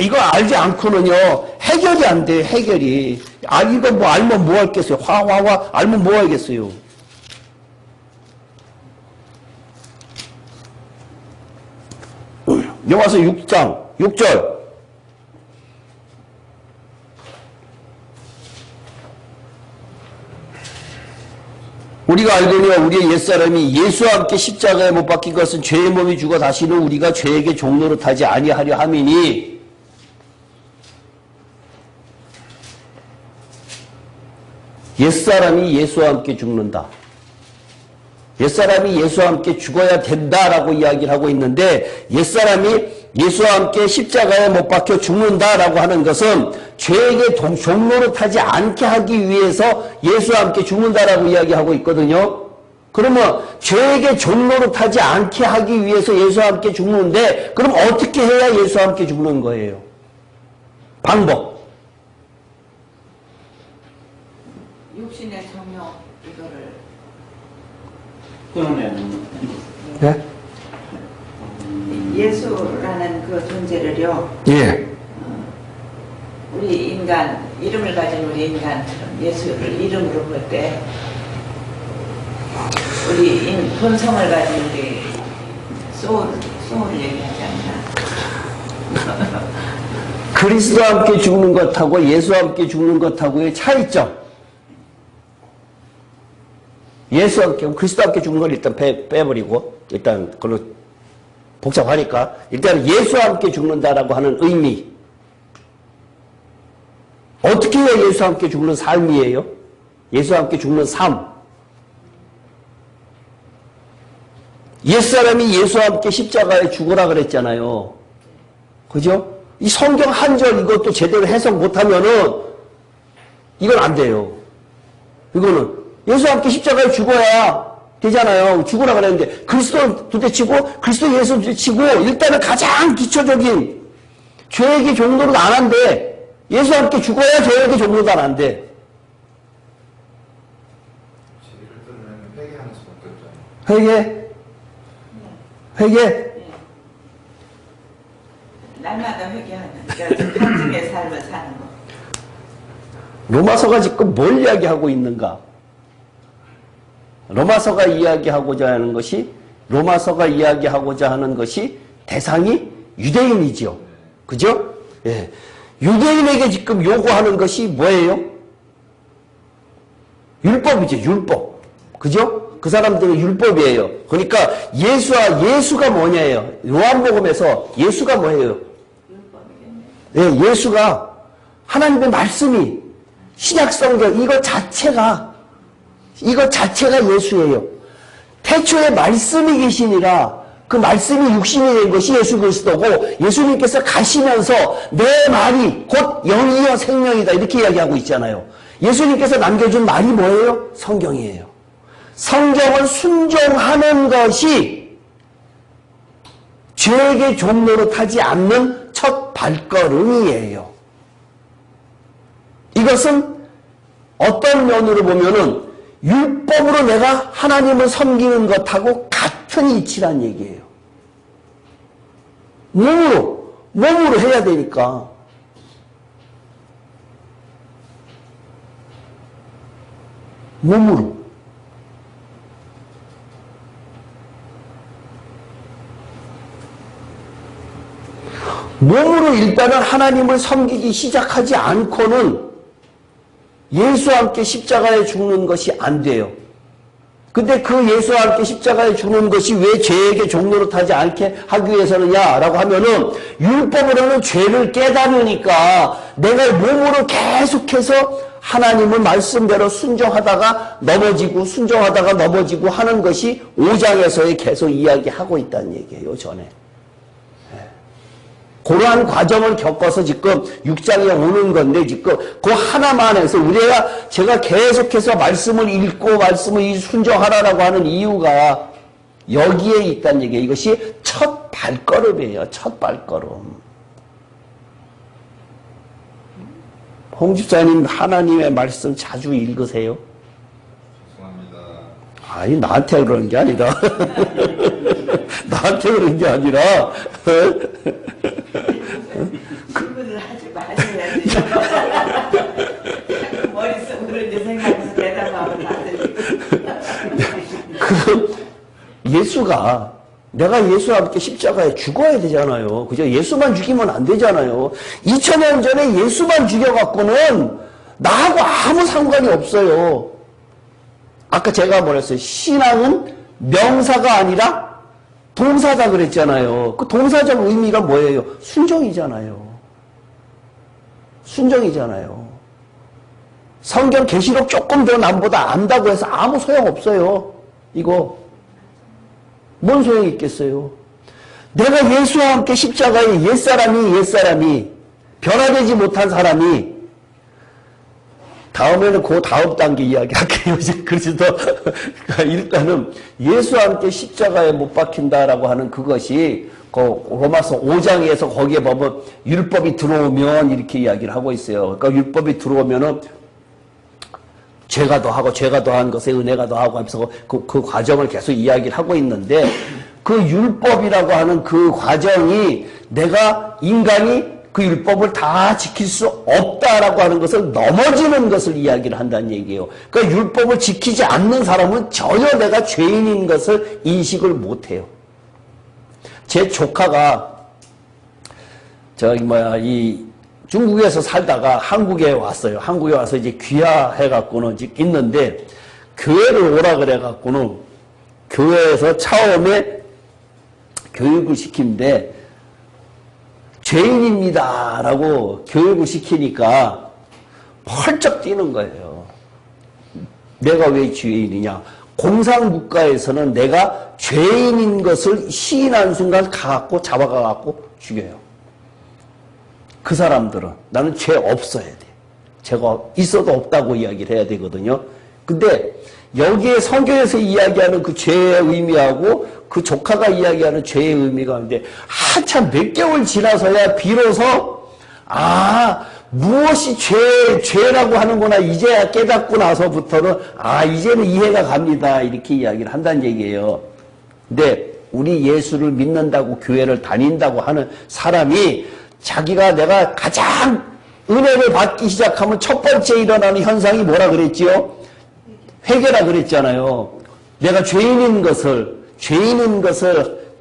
이거 알지 않고는요 해결이 안 돼요. 해결이 이거 뭐 알면 뭐 하겠어요. 화 알면 뭐 하겠어요. 로마서 6장 6절 우리가 알거니와 우리의 옛사람이 예수와 함께 십자가에 못 박힌 것은 죄의 몸이 죽어 다시는 우리가 죄에게 종노릇하지 아니하려 함이니 옛사람이 예수와 함께 죽는다. 옛사람이 예수와 함께 죽어야 된다라고 이야기를 하고 있는데 옛사람이 예수와 함께 십자가에 못 박혀 죽는다라고 하는 것은 죄에게 종노릇하지 않게 하기 위해서 예수와 함께 죽는다라고 이야기하고 있거든요. 그러면 죄에게 종노릇하지 않게 하기 위해서 예수와 함께 죽는데 그럼 어떻게 해야 예수와 함께 죽는 거예요? 방법. 육신의 성욕 이거를 끊어내는 네? 예수라는 그 존재를요. 예. 우리 인간 이름을 가진 우리 인간처럼 예수를 이름으로 볼 때 우리 본성을 가진 우리 소울을 얘기하지 않나? 그리스도와 함께 죽는 것하고 예수와 함께 죽는 것하고의 차이점. 예수와 함께, 그리스도와 함께 죽는 걸 일단 빼버리고, 일단 그걸로 복잡하니까, 일단 예수와 함께 죽는다라고 하는 의미. 어떻게 해야 예수와 함께 죽는 삶이에요? 예수와 함께 죽는 삶. 옛사람이 예수와 함께 십자가에 죽으라 그랬잖아요. 그죠? 이 성경 한 절 이것도 제대로 해석 못하면은, 이건 안 돼요. 이거는. 예수와 함께 십자가에 죽어야 되잖아요. 죽으라 그랬는데 그리스도 두대치고 그리스도 예수 두대치고 일단은 가장 기초적인 죄에게 종노릇 안 한대. 예수와 함께 죽어야 죄에게 종노릇 안 한대. 회개하는 수밖에 없잖아요. 회개? 날마다 회개하는 평생의 삶을 사는 거. 로마서가 지금 뭘 이야기하고 있는가? 로마서가 이야기하고자 하는 것이 대상이 유대인이죠. 그죠? 예. 유대인에게 지금 요구하는 것이 뭐예요? 율법이죠. 율법. 그죠? 그 사람들은 율법이에요. 그러니까 예수가 뭐냐예요. 요한복음에서 예수가 뭐예요? 예, 예수가 하나님의 말씀이 신약성경 이거 자체가 예수예요. 태초에 말씀이 계시니라 그 말씀이 육신이 된 것이 예수 그리스도고 예수님께서 가시면서 내 말이 곧 영이요 생명이다 이렇게 이야기하고 있잖아요. 예수님께서 남겨준 말이 뭐예요? 성경이에요. 성경을 순종하는 것이 죄에게 종노릇하지 않는 첫 발걸음이에요. 이것은 어떤 면으로 보면은 율법으로 내가 하나님을 섬기는 것하고 같은 이치란 얘기예요. 몸으로 해야 되니까. 몸으로. 몸으로 일단은 하나님을 섬기기 시작하지 않고는 예수와 함께 십자가에 죽는 것이 안 돼요. 근데 그 예수와 함께 십자가에 죽는 것이 왜 죄에게 종노릇하지 않게 하기 위해서느냐 라고 하면은 율법으로는 죄를 깨달으니까 내가 몸으로 계속해서 하나님의 말씀대로 순종하다가 넘어지고 순종하다가 넘어지고 하는 것이 5장에서의 계속 이야기하고 있다는 얘기예요. 전에. 그러한 과정을 겪어서 지금 6장에 오는 건데 지금 그 하나만 해서 제가 계속해서 말씀을 읽고 말씀을 순종하라라고 하는 이유가 여기에 있다는 얘기예요. 이것이 첫 발걸음이에요. 첫 발걸음. 홍 집사님 하나님의 말씀 자주 읽으세요? 죄송합니다. 아니 나한테 그러는 게 아니라 나한테 그러는 게 아니라 질문을 하지 마셔야지. 머릿속으로 이제 생각해서 대답하면 안 되니까. 예수가 내가 예수와 함께 십자가에 죽어야 되잖아요. 그죠? 예수만 죽이면 안 되잖아요. 2000년 전에 예수만 죽여갖고는 나하고 아무 상관이 없어요. 아까 제가 뭐랬어요? 신앙은 명사가 아니라 동사다 그랬잖아요. 그 동사적 의미가 뭐예요? 순종이잖아요. 순종이잖아요. 성경 계시록 조금 더 남보다 안다고 해서 아무 소용없어요. 이거 뭔 소용이 있겠어요? 내가 예수와 함께 십자가에 옛사람이 변화되지 못한 사람이 다음에는 그 다음 단계 이야기할게요. 그래서 일단은 예수와 함께 십자가에 못 박힌다라고 하는 그것이 그 로마서 5장에서 거기에 보면 율법이 들어오면 이렇게 이야기를 하고 있어요. 그러니까 율법이 들어오면은 죄가 더한 것에 은혜가 더하고 하면서 그 과정을 계속 이야기를 하고 있는데 그 율법이라고 하는 그 과정이 내가 인간이 그 율법을 다 지킬 수 없다라고 하는 것을 넘어지는 것을 이야기를 한다는 얘기예요. 그러니까 율법을 지키지 않는 사람은 전혀 내가 죄인인 것을 인식을 못해요. 제 조카가 중국에서 살다가 한국에 왔어요. 한국에 와서 이제 귀화해갖고는 있는데, 교회를 오라 그래갖고는 교회에서 처음에 교육을 시키는데, 죄인입니다. 라고 교육을 시키니까 펄쩍 뛰는 거예요. 내가 왜 죄인이냐? 공산국가에서는 내가 죄인인 것을 시인한 순간 잡아가갖고 죽여요. 그 사람들은 나는 죄 없어야 돼. 죄가 있어도 없다고 이야기를 해야 되거든요. 근데 여기에 성경에서 이야기하는 그 죄의 의미하고 그 조카가 이야기하는 죄의 의미가 있는데 한참 몇 개월 지나서야 비로소 무엇이 죄라고 하는구나 이제야 깨닫고 나서부터는 이제는 이해가 갑니다. 이렇게 이야기를 한다는 얘기예요. 근데 우리 예수를 믿는다고 교회를 다닌다고 하는 사람이 자기가 내가 가장 은혜를 받기 시작하면 첫 번째 일어나는 현상이 뭐라 그랬지요? 회개라 그랬잖아요. 내가 죄인인 것을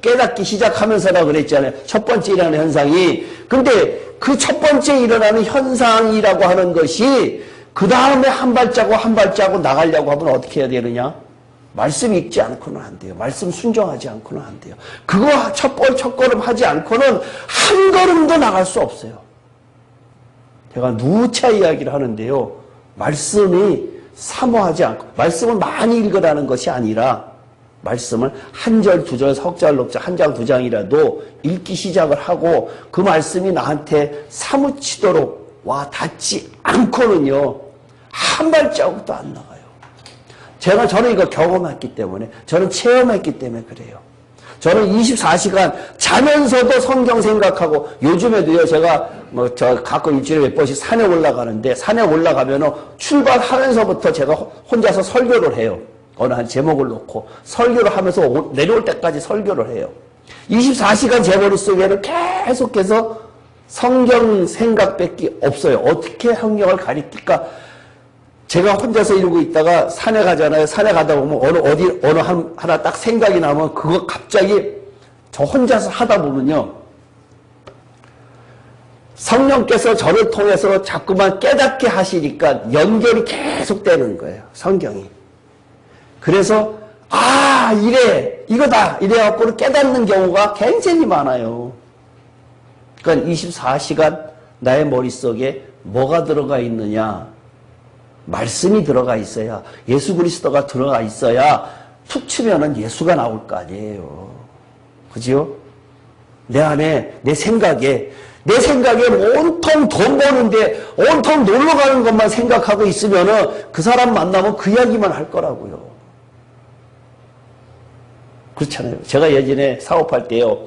깨닫기 시작하면서라 그랬잖아요. 첫 번째 일어나는 현상이. 근데 그 첫 번째 일어나는 현상이라고 하는 것이 그 다음에 한 발자국 나가려고 하면 어떻게 해야 되느냐? 말씀 읽지 않고는 안 돼요. 말씀 순종하지 않고는 안 돼요. 그거 첫 걸음 하지 않고는 한 걸음도 나갈 수 없어요. 제가 누차 이야기를 하는데요. 말씀이 사모하지 않고, 말씀을 많이 읽으라는 것이 아니라 말씀을 한 절, 두 절, 석 절, 넉 절, 한 장, 두 장이라도 읽기 시작을 하고 그 말씀이 나한테 사무치도록 와 닿지 않고는요. 한 발자국도 안 나가요. 저는 이거 경험했기 때문에, 저는 체험했기 때문에 그래요. 저는 24시간 자면서도 성경 생각하고, 요즘에도요, 제가 가끔 일주일에 몇 번씩 산에 올라가는데, 산에 올라가면은 출발하면서부터 제가 혼자서 설교를 해요. 어느 한 제목을 놓고 설교를 하면서 내려올 때까지 설교를 해요. 24시간 제 머릿속에는 계속해서 성경 생각밖에 없어요. 어떻게 성경을 가리킬까? 제가 혼자서 이러고 있다가 산에 가잖아요. 산에 가다 보면 어느 하나 딱 생각이 나면 그거 갑자기 저 혼자서 하다 보면요. 성령께서 저를 통해서 자꾸만 깨닫게 하시니까 연결이 계속 되는 거예요. 성경이. 그래서 이거다 이래갖고 깨닫는 경우가 굉장히 많아요. 그러니까 24시간 나의 머릿속에 뭐가 들어가 있느냐, 말씀이 들어가 있어야, 예수 그리스도가 들어가 있어야 툭 치면은 예수가 나올 거 아니에요. 그죠? 내 안에, 내 생각에 온통 돈 버는데 온통 놀러 가는 것만 생각하고 있으면은 그 사람 만나면 그 이야기만 할 거라고요. 그렇잖아요. 제가 예전에 사업할 때요,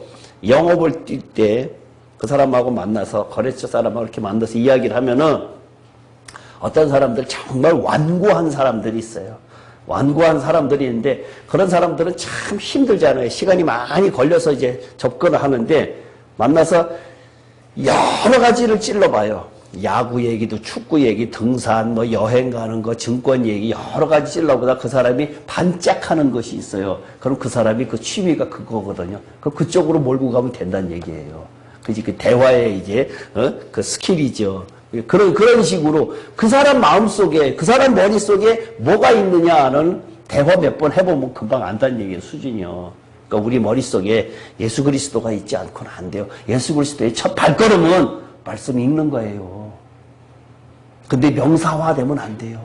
영업을 뛸 때 그 사람하고 만나서, 거래처 사람하고 이렇게 만나서 이야기를 하면은 어떤 사람들, 정말 완고한 사람들이 있어요. 완고한 사람들이 있는데, 그런 사람들은 참 힘들잖아요. 시간이 많이 걸려서 이제 접근을 하는데, 만나서 여러 가지를 찔러봐요. 야구 얘기도, 축구 얘기, 등산, 여행 가는 거, 증권 얘기, 여러 가지 찔러보다 그 사람이 반짝하는 것이 있어요. 그럼 그 사람이 그 취미가 그거거든요. 그럼 그쪽으로 몰고 가면 된다는 얘기예요. 그지? 그 대화의 이제, 그 스킬이죠. 그런 식으로 그 사람 마음속에, 그 사람 머릿속에 뭐가 있느냐는 대화 몇 번 해보면 금방 안다는 얘기예요, 수준이요. 그러니까 우리 머릿속에 예수 그리스도가 있지 않고는 안 돼요. 예수 그리스도의 첫 발걸음은 말씀 읽는 거예요. 근데 명사화되면 안 돼요.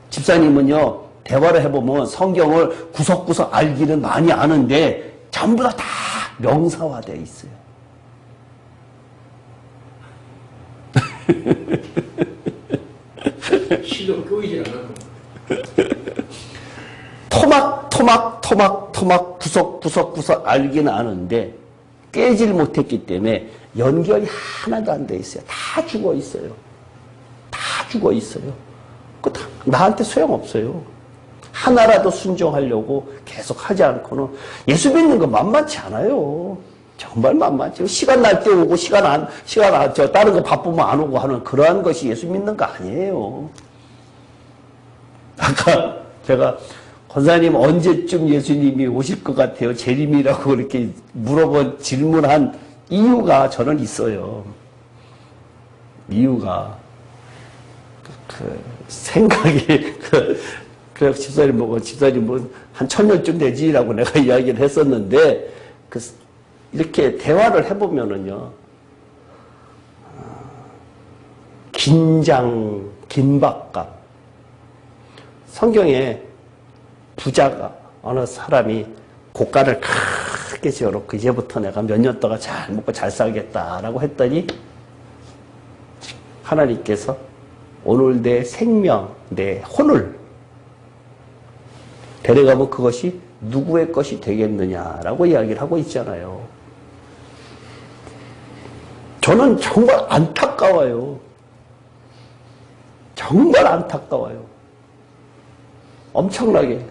집사님은요, 대화를 해보면 성경을 구석구석 알기는 많이 아는데 전부 다 명사화되어 있어요. 시도 끄이질 않았고. 토막 구석 알기는 아는데 깨질 못했기 때문에 연결이 하나도 안 돼 있어요. 다 죽어 있어요. 다 죽어 있어요. 그 다 나한테 소용없어요. 하나라도 순종하려고 계속 하지 않고는 예수 믿는 거 만만치 않아요. 정말 만만치. 시간 날 때 오고 다른 거 바쁘면 안 오고 하는 그러한 것이 예수 믿는 거 아니에요. 아까 제가 권사님 언제쯤 예수님이 오실 것 같아요? 재림이라고 이렇게 질문한 이유가 저는 있어요. 이유가 생각이 그래서 집사님 한 1000년쯤 되지라고 내가 이야기를 했었는데 이렇게 대화를 해보면은요, 긴박감. 성경에 부자가, 어느 사람이 고가를 크게 지어놓고 이제부터 내가 몇 년 동안 잘 먹고 잘 살겠다라고 했더니 하나님께서 오늘 내 생명, 내 혼을 데려가면 그것이 누구의 것이 되겠느냐라고 이야기를 하고 있잖아요. 저는 정말 안타까워요. 정말 안타까워요. 엄청나게.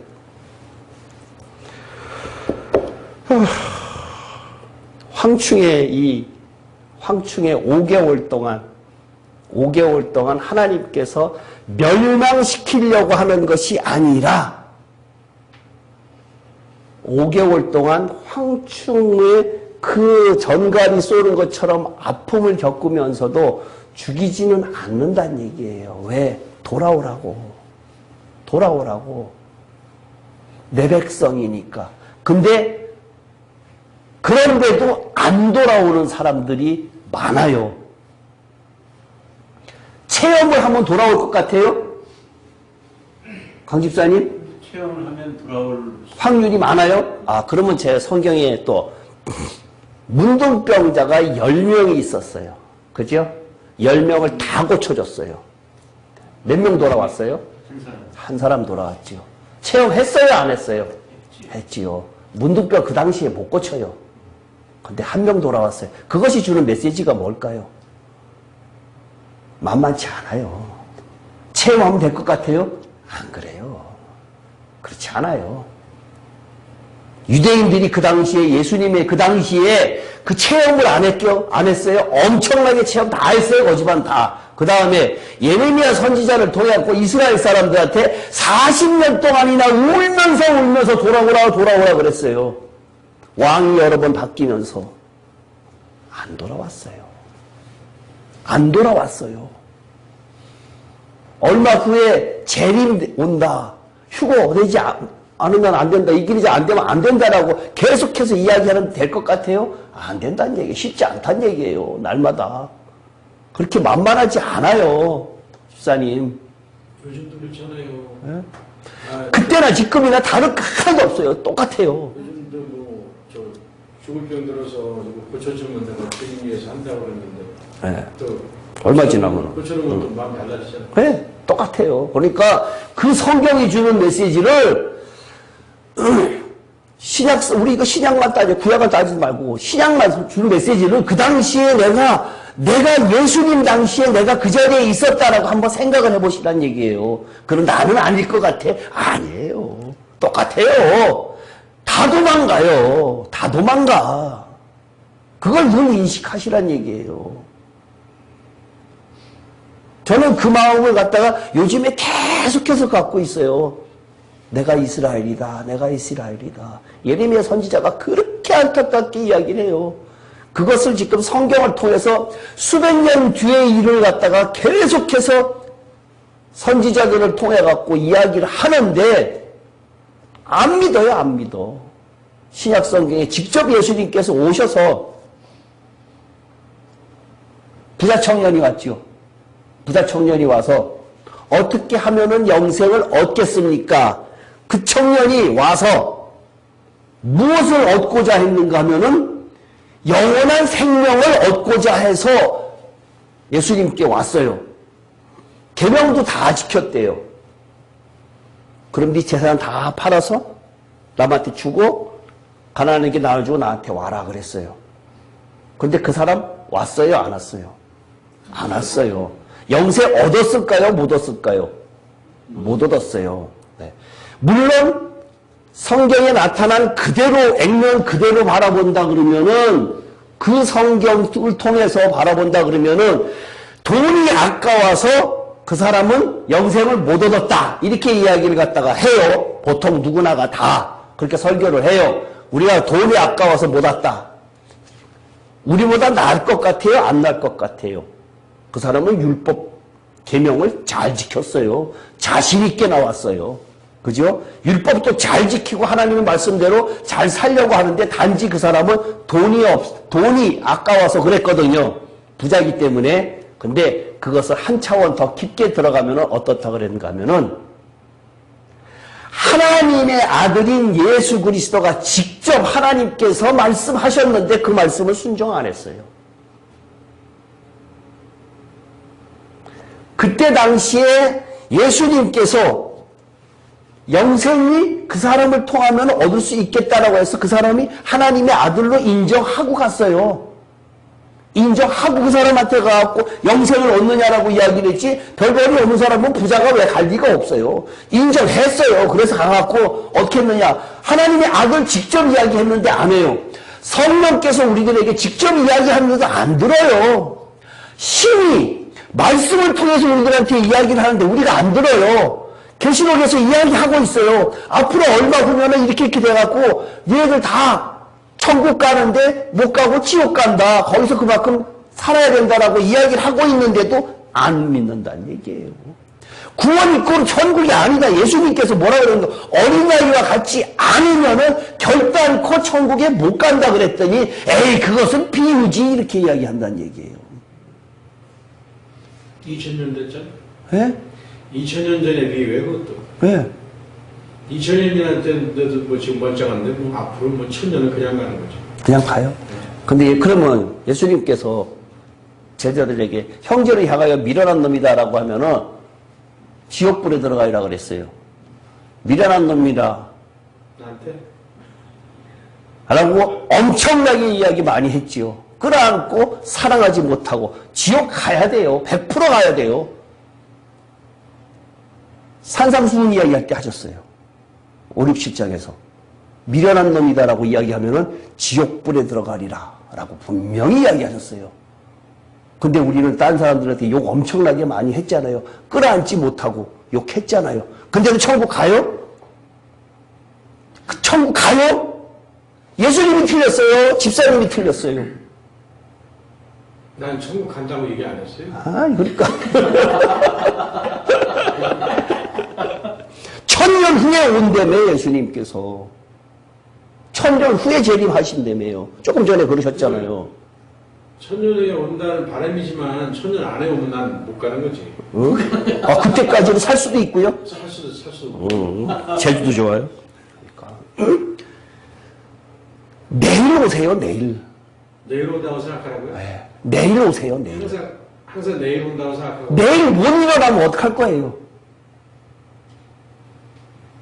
황충의 5개월 동안 하나님께서 멸망시키려고 하는 것이 아니라 5개월 동안 황충의 그 전갈이 쏘는 것처럼 아픔을 겪으면서도 죽이지는 않는다는 얘기예요. 왜? 돌아오라고. 내 백성이니까. 근데 그런데도 안 돌아오는 사람들이 많아요. 체험을 하면 돌아올 것 같아요? 강 집사님? 체험을 하면 돌아올 확률이 많아요? 그러면 제 성경에 또 문둥병자가 10명이 있었어요. 그죠? 10명을 다 고쳐줬어요. 몇 명 돌아왔어요? 한 사람 돌아왔지요. 체험했어요, 안 했어요? 했지요. 문둥병 그 당시에 못 고쳐요. 근데 한 명 돌아왔어요. 그것이 주는 메시지가 뭘까요? 만만치 않아요. 체험하면 될 것 같아요? 안 그래요. 그렇지 않아요. 유대인들이 그 당시에 예수님의 그 당시에 그 체험을 안 했어요? 엄청나게 체험 다 했어요. 거지만 다. 그 다음에 예레미야 선지자를 통해서 이스라엘 사람들한테 40년 동안이나 울면서 돌아오라 그랬어요. 왕이 여러 번 바뀌면서 안 돌아왔어요. 안 돌아왔어요. 얼마 후에 재림 온다. 휴거 되지 않으면 안 된다. 이 길이 안 되면 안 된다라고 계속해서 이야기하면 될 것 같아요? 안 된다는 얘기예요. 쉽지 않다는 얘기예요. 날마다. 그렇게 만만하지 않아요. 집사님. 요즘도 그렇잖아요. 네? 그때나 지금이나 다를 거 하나도 없어요. 똑같아요. 요즘도 저 죽을 병 들어서 고쳐주면 내가 주님 위해서 한다고 그랬는데 네. 또 얼마 지나면 고쳐놓으면 또 마음이 달라지잖아요. 네, 똑같아요. 그러니까 그 성경이 주는 메시지를 우리 이거 신약만 따져, 구약을 따지지 말고 신약만 주는 메시지를 그 당시에 내가 예수님 당시에 내가 그 자리에 있었다라고 한번 생각을 해보시란 얘기예요. 그럼 나는 아닐 것 같아? 아니에요. 똑같아요. 다 도망가요. 다 도망가. 그걸 늘 인식하시란 얘기예요. 저는 그 마음을 갖다가 요즘에 계속해서 갖고 있어요. 내가 이스라엘이다. 내가 이스라엘이다. 예레미야 선지자가 그렇게 안타깝게 이야기를 해요. 그것을 지금 성경을 통해서 수백 년 뒤의 일을 갖다가 계속해서 선지자들을 통해 갖고 이야기를 하는데 안 믿어요. 안 믿어. 신약 성경에 직접 예수님께서 오셔서 부자 청년이 왔죠. 부자 청년이 와서 어떻게 하면은 영생을 얻겠습니까? 그 청년이 와서 무엇을 얻고자 했는가 하면은 영원한 생명을 얻고자 해서 예수님께 왔어요. 계명도 다 지켰대요. 그럼 네 재산 다 팔아서 남한테 주고 가난하게 나눠주고 나한테 와라 그랬어요. 근데 그 사람 왔어요? 안 왔어요? 안 왔어요. 영생 얻었을까요? 못 얻었을까요? 못 얻었어요. 네. 물론 성경에 나타난 그대로 액면 그대로 바라본다 그러면은 그 성경을 통해서 바라본다 그러면은 돈이 아까워서 그 사람은 영생을 못 얻었다 이렇게 이야기를 갖다가 해요. 보통 누구나가 다 그렇게 설교를 해요. 우리가 돈이 아까워서 못 왔다. 우리보다 나을 것 같아요? 안 나을 것 같아요? 그 사람은 율법 계명을 잘 지켰어요. 자신 있게 나왔어요. 그죠? 율법도 잘 지키고 하나님의 말씀대로 잘 살려고 하는데 단지 그 사람은 돈이 아까워서 그랬거든요. 부자이기 때문에. 근데 그것을 한 차원 더 깊게 들어가면 어떻다 그랬는가 하면은 하나님의 아들인 예수 그리스도가 직접 하나님께서 말씀하셨는데 그 말씀을 순종 안 했어요. 그때 당시에 예수님께서 영생이 그 사람을 통하면 얻을 수 있겠다라고 해서 그 사람이 하나님의 아들로 인정하고 갔어요. 인정하고 그 사람한테 가갖고 영생을 얻느냐라고 이야기를 했지 별별이 없는 사람은 부자가 왜 갈 리가 없어요. 인정했어요. 그래서 가갖고 어떻게 했느냐. 하나님의 아들 직접 이야기했는데 안 해요. 성령께서 우리들에게 직접 이야기하는데도 안 들어요. 신이 말씀을 통해서 우리들한테 이야기를 하는데 우리가 안 들어요. 계시록에서 이야기하고 있어요. 앞으로 얼마 후면은 이렇게 돼갖고 얘들 다 천국 가는데 못 가고 지옥 간다. 거기서 그만큼 살아야 된다라고 이야기를 하고 있는데도 안 믿는다는 얘기예요. 구원 이꼴은 천국이 아니다. 예수님께서 뭐라 그러는가? 어린아이와 같이 않으면은 결단코 천국에 못 간다 그랬더니 에이 그것은 비유지 이렇게 이야기한다는 얘기예요. 2000년 됐잖아. 예? 2000년 전에 비유해 그것도. 예. 2000년이나 됐는데도 뭐 지금 멀쩡한데 뭐 앞으로 뭐 1000년은 그냥 가는 거죠. 그냥 가요. 근데 그러면 예수님께서 제자들에게 형제를 향하여 미련한 놈이다라고 하면은 지옥불에 들어가리라 그랬어요. 미련한 놈이라 나한테? 라고 엄청나게 이야기 많이 했지요. 끌어안고 사랑하지 못하고 지옥 가야 돼요. 100% 가야 돼요. 산상수훈 이야기 할 때 하셨어요. 5, 6, 7장에서 미련한 놈이다라고 이야기하면은 지옥불에 들어가리라 라고 분명히 이야기하셨어요. 근데 우리는 딴 사람들한테 욕 엄청나게 많이 했잖아요. 끌어안지 못하고 욕했잖아요. 근데도 천국 가요? 천국 가요? 예수님이 틀렸어요? 집사님이 틀렸어요? 난 천국 간다고 얘기 안 했어요. 아, 그러니까. 천년 후에 온다며, 예수님께서. 천년 후에 재림하신다며요. 조금 전에 그러셨잖아요. 천년에 온다는 바람이지만 천년 안에 오면 난 못 가는 거지. 어? 아, 그때까지는 살 수도 있고요? 살 수도. 제주도 좋아요. 그러니까. 내일 오세요, 내일. 내일 온다고 생각하라고요? 네. 내일 오세요, 내일. 항상 내일 온다고 생각하고. 내일 못 일어나면 어떡할 거예요?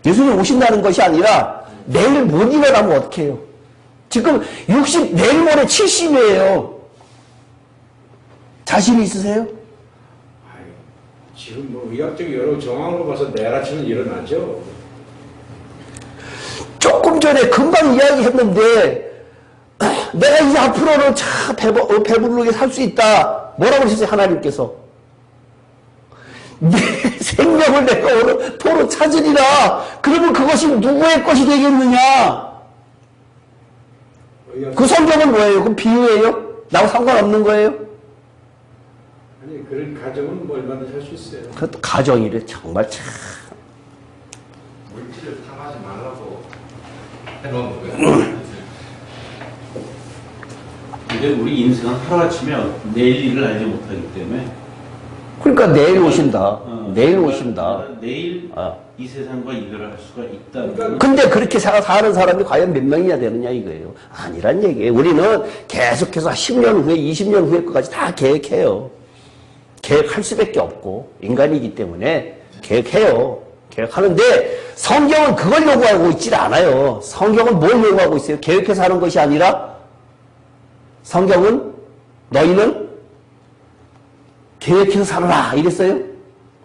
예수님 오신다는 것이 아니라 내일 못 일어나면 어떡해요? 지금 60, 내일 모레 70이에요. 자신 있으세요? 아유, 지금 뭐 의학적 여러 정황으로 봐서 내일 아침은 일어나죠. 조금 전에 금방 이야기했는데 내가 이제 앞으로는 참 배부르게 살 수 있다. 뭐라고 하셨어요? 하나님께서. 내 생명을 내가 오늘 도로 찾으리라. 그러면 그것이 누구의 것이 되겠느냐? 그 성경은 뭐예요? 그럼 비유예요? 나하고 상관없는 거예요? 아니 그런 가정은 뭐 얼마든지 할 수 있어요. 그것도 가정이래. 정말 참. 물질을 탐하지 말라고 해놓은 거예요. 근데 우리 인생은 하루아침에 내일 일을 알지 못하기 때문에 그러니까 내일 오신다. 내일 오신다. 내일 아. 이 세상과 이별을 할 수가 있다. 근데 그렇게 사는 사람이 과연 몇 명이나 되느냐 이거예요. 아니란 얘기예요. 우리는 계속해서 10년 후에 20년 후에 것까지 다 계획해요. 계획할 수밖에 없고 인간이기 때문에 계획해요. 계획하는데 성경은 그걸 요구하고 있질 않아요. 성경은 뭘 요구하고 있어요? 계획해서 하는 것이 아니라 성경은 너희는 계획해서 살아라 이랬어요?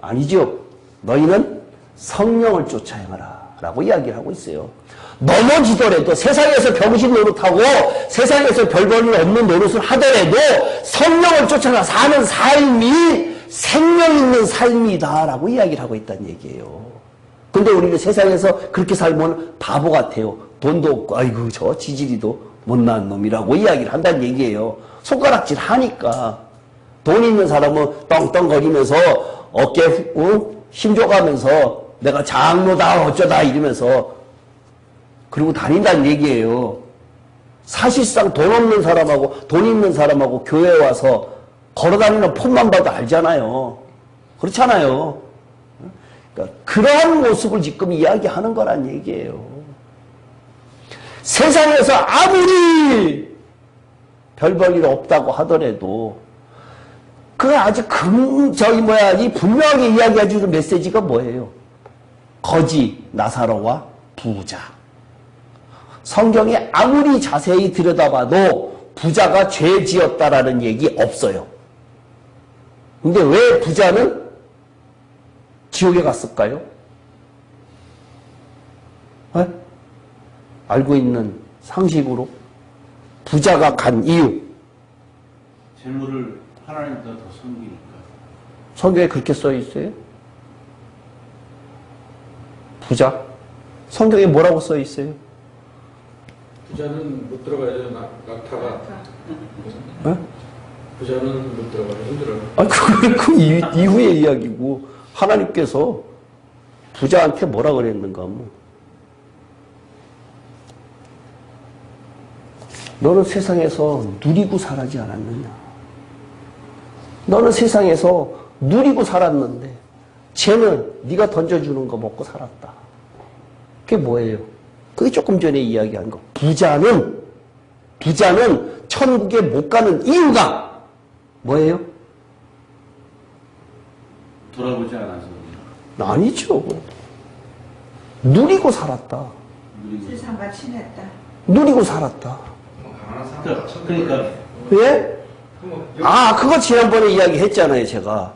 아니죠. 너희는 성령을 쫓아 행하라 라고 이야기를 하고 있어요. 넘어지더라도 세상에서 병신 노릇하고 세상에서 별 볼일 없는 노릇을 하더라도 성령을 쫓아가 사는 삶이 생명 있는 삶이다 라고 이야기를 하고 있다는 얘기예요. 근데 우리는 세상에서 그렇게 살면 바보 같아요. 돈도 없고 아이고 저 지지리도 못난 놈이라고 이야기를 한다는 얘기예요. 손가락질 하니까. 돈 있는 사람은 떵떵거리면서 어깨 힘줘가면서 내가 장로다 어쩌다 이러면서 그러고 다닌다는 얘기예요. 사실상 돈 없는 사람하고 돈 있는 사람하고 교회 와서 걸어다니는 폰만 봐도 알잖아요. 그렇잖아요. 그러니까 그러한 모습을 지금 이야기하는 거란 얘기예요. 세상에서 아무리 별 볼 일 없다고 하더라도 그 아주 이 분명하게 이야기해 주는 메시지가 뭐예요? 거지, 나사로와 부자. 성경에 아무리 자세히 들여다봐도 부자가 죄 지었다라는 얘기 없어요. 근데 왜 부자는 지옥에 갔을까요? 네? 알고 있는 상식으로 부자가 간 이유. 재물을 하나님보다 더 섬기니까. 성경에 그렇게 써 있어요? 부자? 성경에 뭐라고 써 있어요? 부자는 못 들어가야죠. 낙타가. 네? 부자는 못 들어가요. 힘들어요. 아, 그 이후의 이야기고 하나님께서 부자한테 뭐라 그랬는가 뭐. 너는 세상에서 누리고 살지 않았느냐? 너는 세상에서 누리고 살았는데 쟤는 네가 던져주는 거 먹고 살았다. 그게 뭐예요? 그게 조금 전에 이야기한 거. 부자는 천국에 못 가는 이유가 뭐예요? 돌아보지 않아서. 아니죠. 누리고 살았다. 세상과 친했다. 누리고 살았다. 뭐 가난한 사람과 그러니까 왜? 그거 지난번에 이야기했잖아요, 제가.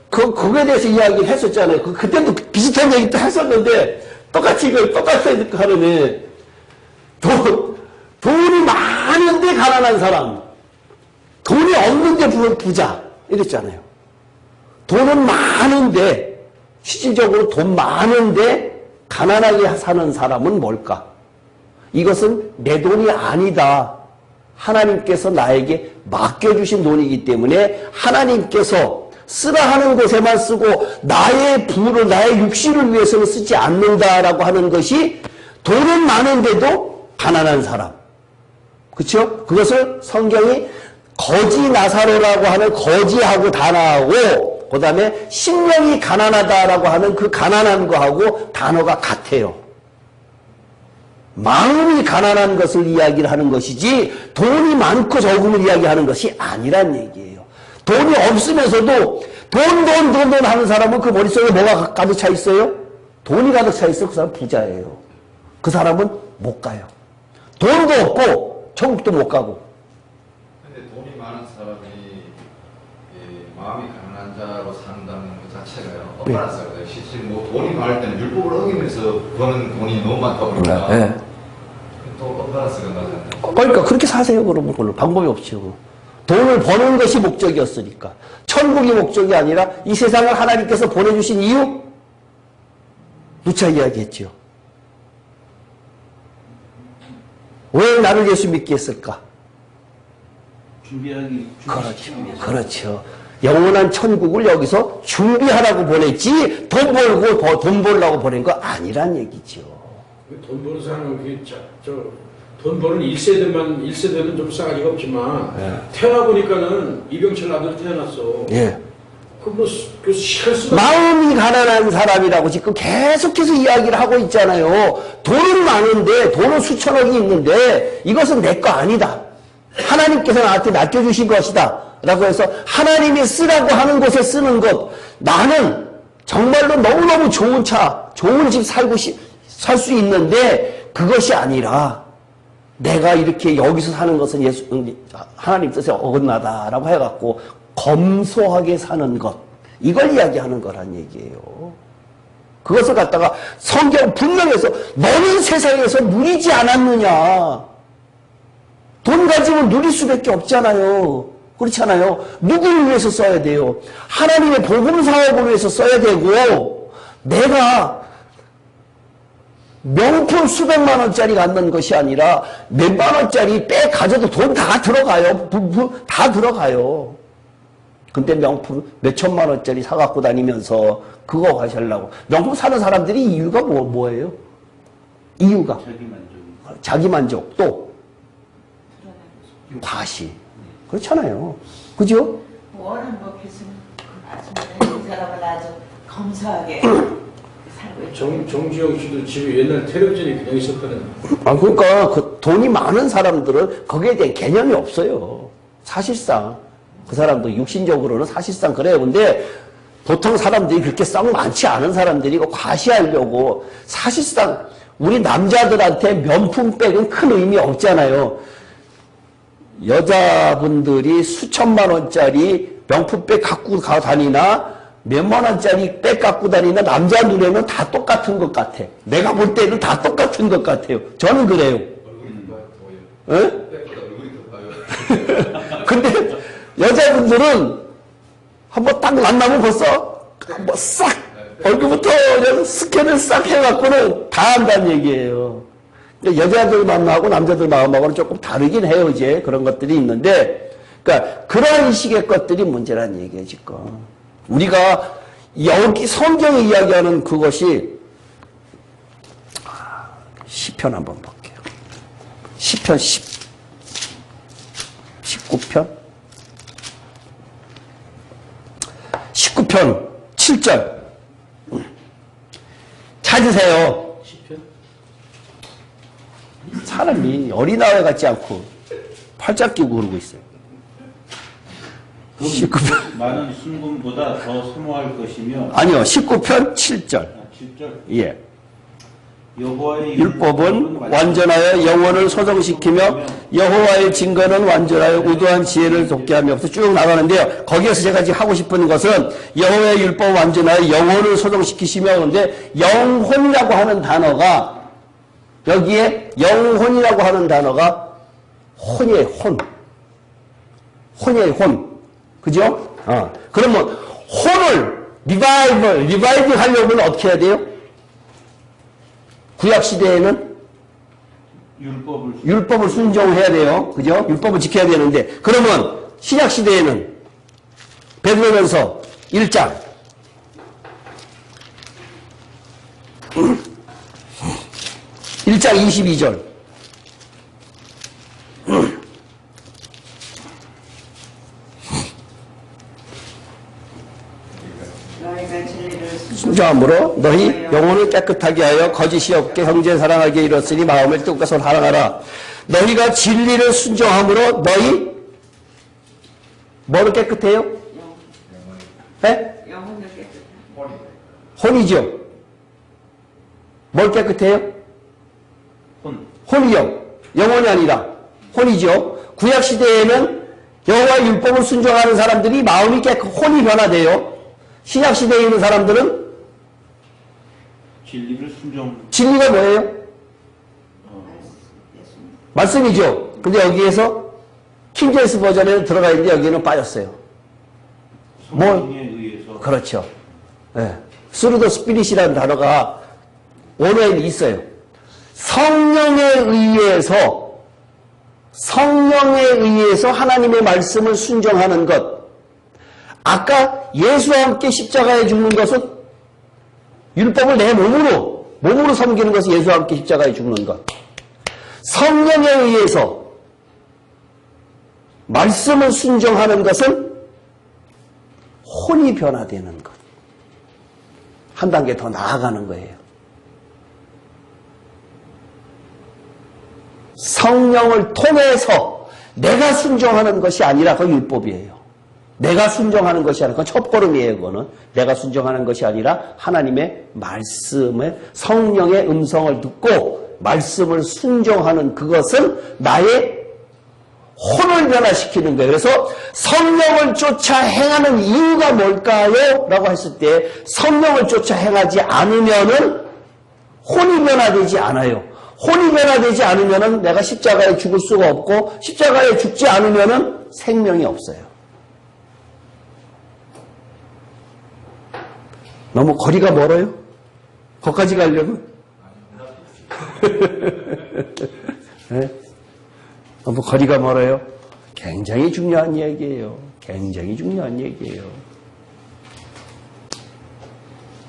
그거에 대해서 이야기를 했었잖아요. 그때도 비슷한 얘기 또 했었는데, 똑같이 하는데, 돈이 많은데 가난한 사람, 돈이 없는데 부자, 이랬잖아요. 돈은 많은데, 실질적으로 돈 많은데, 가난하게 사는 사람은 뭘까? 이것은 내 돈이 아니다. 하나님께서 나에게 맡겨주신 돈이기 때문에 하나님께서 쓰라 하는 곳에만 쓰고 나의 부를, 나의 육신을 위해서는 쓰지 않는다라고 하는 것이 돈은 많은데도 가난한 사람. 그렇죠? 그것을 성경이 거지 나사로라고 하는 거지하고 단어하고 그 다음에 심령이 가난하다라고 하는 그 가난한 거하고 단어가 같아요. 마음이 가난한 것을 이야기를 하는 것이지 돈이 많고 적음을 이야기하는 것이 아니란 얘기예요. 돈이 없으면서도 돈 하는 사람은 그 머릿속에 뭐가 가득 차 있어요? 돈이 가득 차 있어. 그 사람 부자예요. 그 사람은 못 가요. 돈도 없고 천국도 못 가고. 근데 돈이 많은 사람이 마음이 가난한 자로 산다는 것 자체가요. 엇갈았어요. 실제 뭐 돈이 많을 때는 율법을 어기면서 버는 돈이 너무 많다 보니까 네. 또 엇갈았어요. 맞아요. 그러니까 그렇게 사세요. 그러면 그걸로 방법이 없죠. 돈을 버는 것이 목적이었으니까. 천국이 목적이 아니라 이 세상을 하나님께서 보내주신 이유? 누차 이야기했죠. 왜 나를 예수 믿게 했을까? 준비하기 그렇죠. 영원한 천국을 여기서 준비하라고 보냈지 돈 벌려고 보낸 거 아니란 얘기죠. 돈 버는 사람은 그게 돈 버는 1세대는 좀 싸가지가 없지만 태어나 보니까는 이병철 아들 태어났어. 예. 그 실수 마음이 가난한 사람이라고 지금 계속해서 이야기를 하고 있잖아요. 돈은 많은데 돈은 수천억이 있는데 이것은 내 거 아니다. 하나님께서 나한테 맡겨주신 것이다. 라고 해서 하나님이 쓰라고 하는 곳에 쓰는 것. 나는 정말로 너무너무 좋은 차, 좋은 집 살 수 있는데 그것이 아니라 내가 이렇게 여기서 사는 것은 하나님 뜻에 어긋나다라고 해갖고 검소하게 사는 것. 이걸 이야기하는 거란 얘기예요. 그것을 갖다가 성경 분명해서 너는 세상에서 누리지 않았느냐. 돈 가지고 누릴 수밖에 없잖아요. 그렇잖아요. 누구를 위해서 써야 돼요? 하나님의 복음 사업을 위해서 써야 되고 내가 명품 수백만 원짜리 갖는 것이 아니라 몇만 원짜리 빼 가져도 돈 다 들어가요. 다 들어가요. 근데 명품 몇천만 원짜리 사갖고 다니면서 그거 하시려고. 명품 사는 사람들이 이유가 뭐예요? 이유가 자기 만족 또 과시. 그렇잖아요. 그죠? 워런 버핏은 이 사람은 아주 검소하게 살고 있죠. 정주영 씨도 집에 옛날 텔레비전이 그냥 있었거든. 그러니까 그 돈이 많은 사람들은 거기에 대한 개념이 없어요. 사실상 그 사람도 육신적으로는 사실상 그래요. 근데 보통 사람들이 그렇게 썩 많지 않은 사람들이 과시하려고 사실상 우리 남자들한테 명품백은 큰 의미 없잖아요. 여자분들이 수천만 원짜리 명품백 갖고 다니나 몇만 원짜리 백 갖고 다니나 남자 눈에는 다 똑같은 것 같아. 내가 볼 때는 다 똑같은 것 같아요. 저는 그래요. 얼굴이 더 봐요. 근데 여자분들은 한번 딱 만나면 벌써 한번 싹 얼굴부터 그냥 스캔을 싹 해갖고는 다 한다는 얘기예요. 여자들 마음하고 남자들 마음하고는 조금 다르긴 해요. 이제 그런 것들이 있는데, 그러니까 그러한 식의 것들이 문제란 얘기예요. 지금 우리가 여기 성경이 이야기하는 그것이 시편 한번 볼게요. 시편 19편 7절 찾으세요. 사람이 어린아이 같지 않고 팔짱 끼고 그러고 있어요. 그럼 19편. 많은 순금보다 더 사모할 것이며. 아니요, 19편 7절. 7절. 예. 여호와의 율법은 완전하여 영혼을 소정시키며 여호와의 증거는 완전하여 우도한 지혜를 돋게 하며 없어 쭉 나가는데요. 거기에서 제가 지금 하고 싶은 것은 여호와의 율법 완전하여 영혼을 소정시키시며 그런데 영혼이라고 하는 단어가 여기에 영혼이라고 하는 단어가 혼이에요. 혼. 혼이에요. 혼. 그죠? 그러면 혼을 리바이빙 하려면 어떻게 해야 돼요? 구약 시대에는 율법을 순종해야 돼요. 그죠? 율법을 지켜야 되는데 그러면 신약 시대에는 베드로전서 1장 1장 22절 순종함으로 너희 영혼을 깨끗하게 하여 거짓이 없게 형제 사랑하게 이뤘으니 마음을 뜻과 손 사랑하라. 너희가 진리를 순종함으로 너희 뭐를 깨끗해요? 네? 영혼을 깨끗하게. 혼이죠. 뭘 깨끗해요? 혼이요. 영혼이 아니라 혼이죠. 구약 시대에는 여호와 율법을 순종하는 사람들이 마음이 혼이 변화돼요. 신약 시대에 있는 사람들은 진리를 순종. 진리가 뭐예요? 말씀이죠. 근데 여기에서 킹제임스 버전에는 들어가 있는데 여기는 빠졌어요. 성령에 의해서. 그렇죠. 네. Through the Spirit이라는 단어가 원어에는 있어요. 성령에 의해서 하나님의 말씀을 순종하는 것. 아까 예수와 함께 십자가에 죽는 것은 율법을 내 몸으로 섬기는 것은 예수와 함께 십자가에 죽는 것. 성령에 의해서 말씀을 순종하는 것은 혼이 변화되는 것. 한 단계 더 나아가는 거예요. 성령을 통해서 내가 순종하는 것이 아니라 그 율법이에요. 내가 순종하는 것이 아니라, 그건 첫걸음이에요, 그거는. 내가 순종하는 것이 아니라 하나님의 말씀에 성령의 음성을 듣고 말씀을 순종하는 그것은 나의 혼을 변화시키는 거예요. 그래서 성령을 쫓아 행하는 이유가 뭘까요? 라고 했을 때 성령을 쫓아 행하지 않으면은 혼이 변화되지 않아요. 혼이 변화되지 않으면은 내가 십자가에 죽을 수가 없고 십자가에 죽지 않으면은 생명이 없어요. 너무 거리가 멀어요? 거기까지 가려면? 네? 너무 거리가 멀어요? 굉장히 중요한 이야기예요. 굉장히 중요한 얘기예요.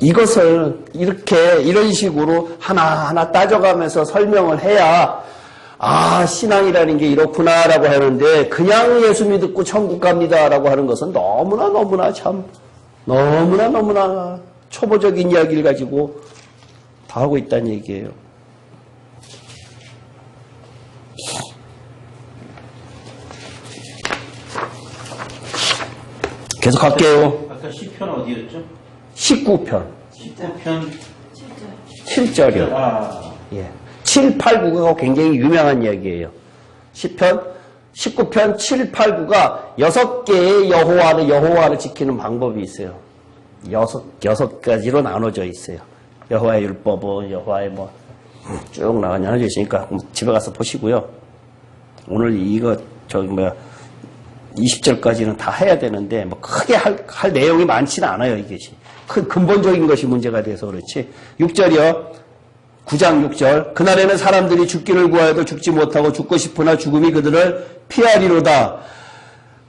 이것을 이런 식으로 하나하나 따져가면서 설명을 해야 신앙이라는 게 이렇구나라고 하는데 그냥 예수 믿고 천국 갑니다라고 하는 것은 너무나 초보적인 이야기를 가지고 다 하고 있다는 얘기예요. 계속 갈게요. 아까 10편 어디였죠? 19편. 19편 7절이요. 예. 7, 8, 9가 굉장히 유명한 이야기예요. 10편, 19편 7, 8, 9가 6개의 여호와를 지키는 방법이 있어요. 6가지로 나눠져 있어요. 여호와의 율법은 여호와의 쭉 나눠져 있으니까 집에 가서 보시고요. 오늘 20절까지는 다 해야 되는데 크게 할 내용이 많지는 않아요. 이것이 큰 근본적인 것이 문제가 돼서 그렇지. 6절이요. 9장 6절. 그날에는 사람들이 죽기를 구하여도 죽지 못하고 죽고 싶으나 죽음이 그들을 피하리로다.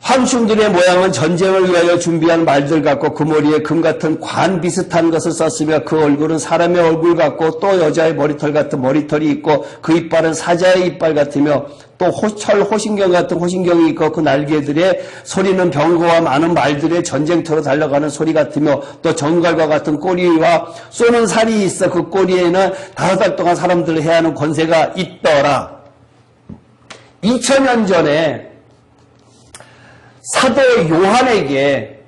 황충들의 모양은 전쟁을 위하여 준비한 말들 같고 그 머리에 금 같은 관 비슷한 것을 썼으며 그 얼굴은 사람의 얼굴 같고 또 여자의 머리털 같은 머리털이 있고 그 이빨은 사자의 이빨 같으며 또 호신경 같은 호신경이 있고 그 날개들의 소리는 병거와 많은 말들의 전쟁터로 달려가는 소리 같으며 또 정갈과 같은 꼬리와 쏘는 살이 있어 그 꼬리에는 5달 동안 사람들을 해하는 권세가 있더라. 2000년 전에 사도 요한에게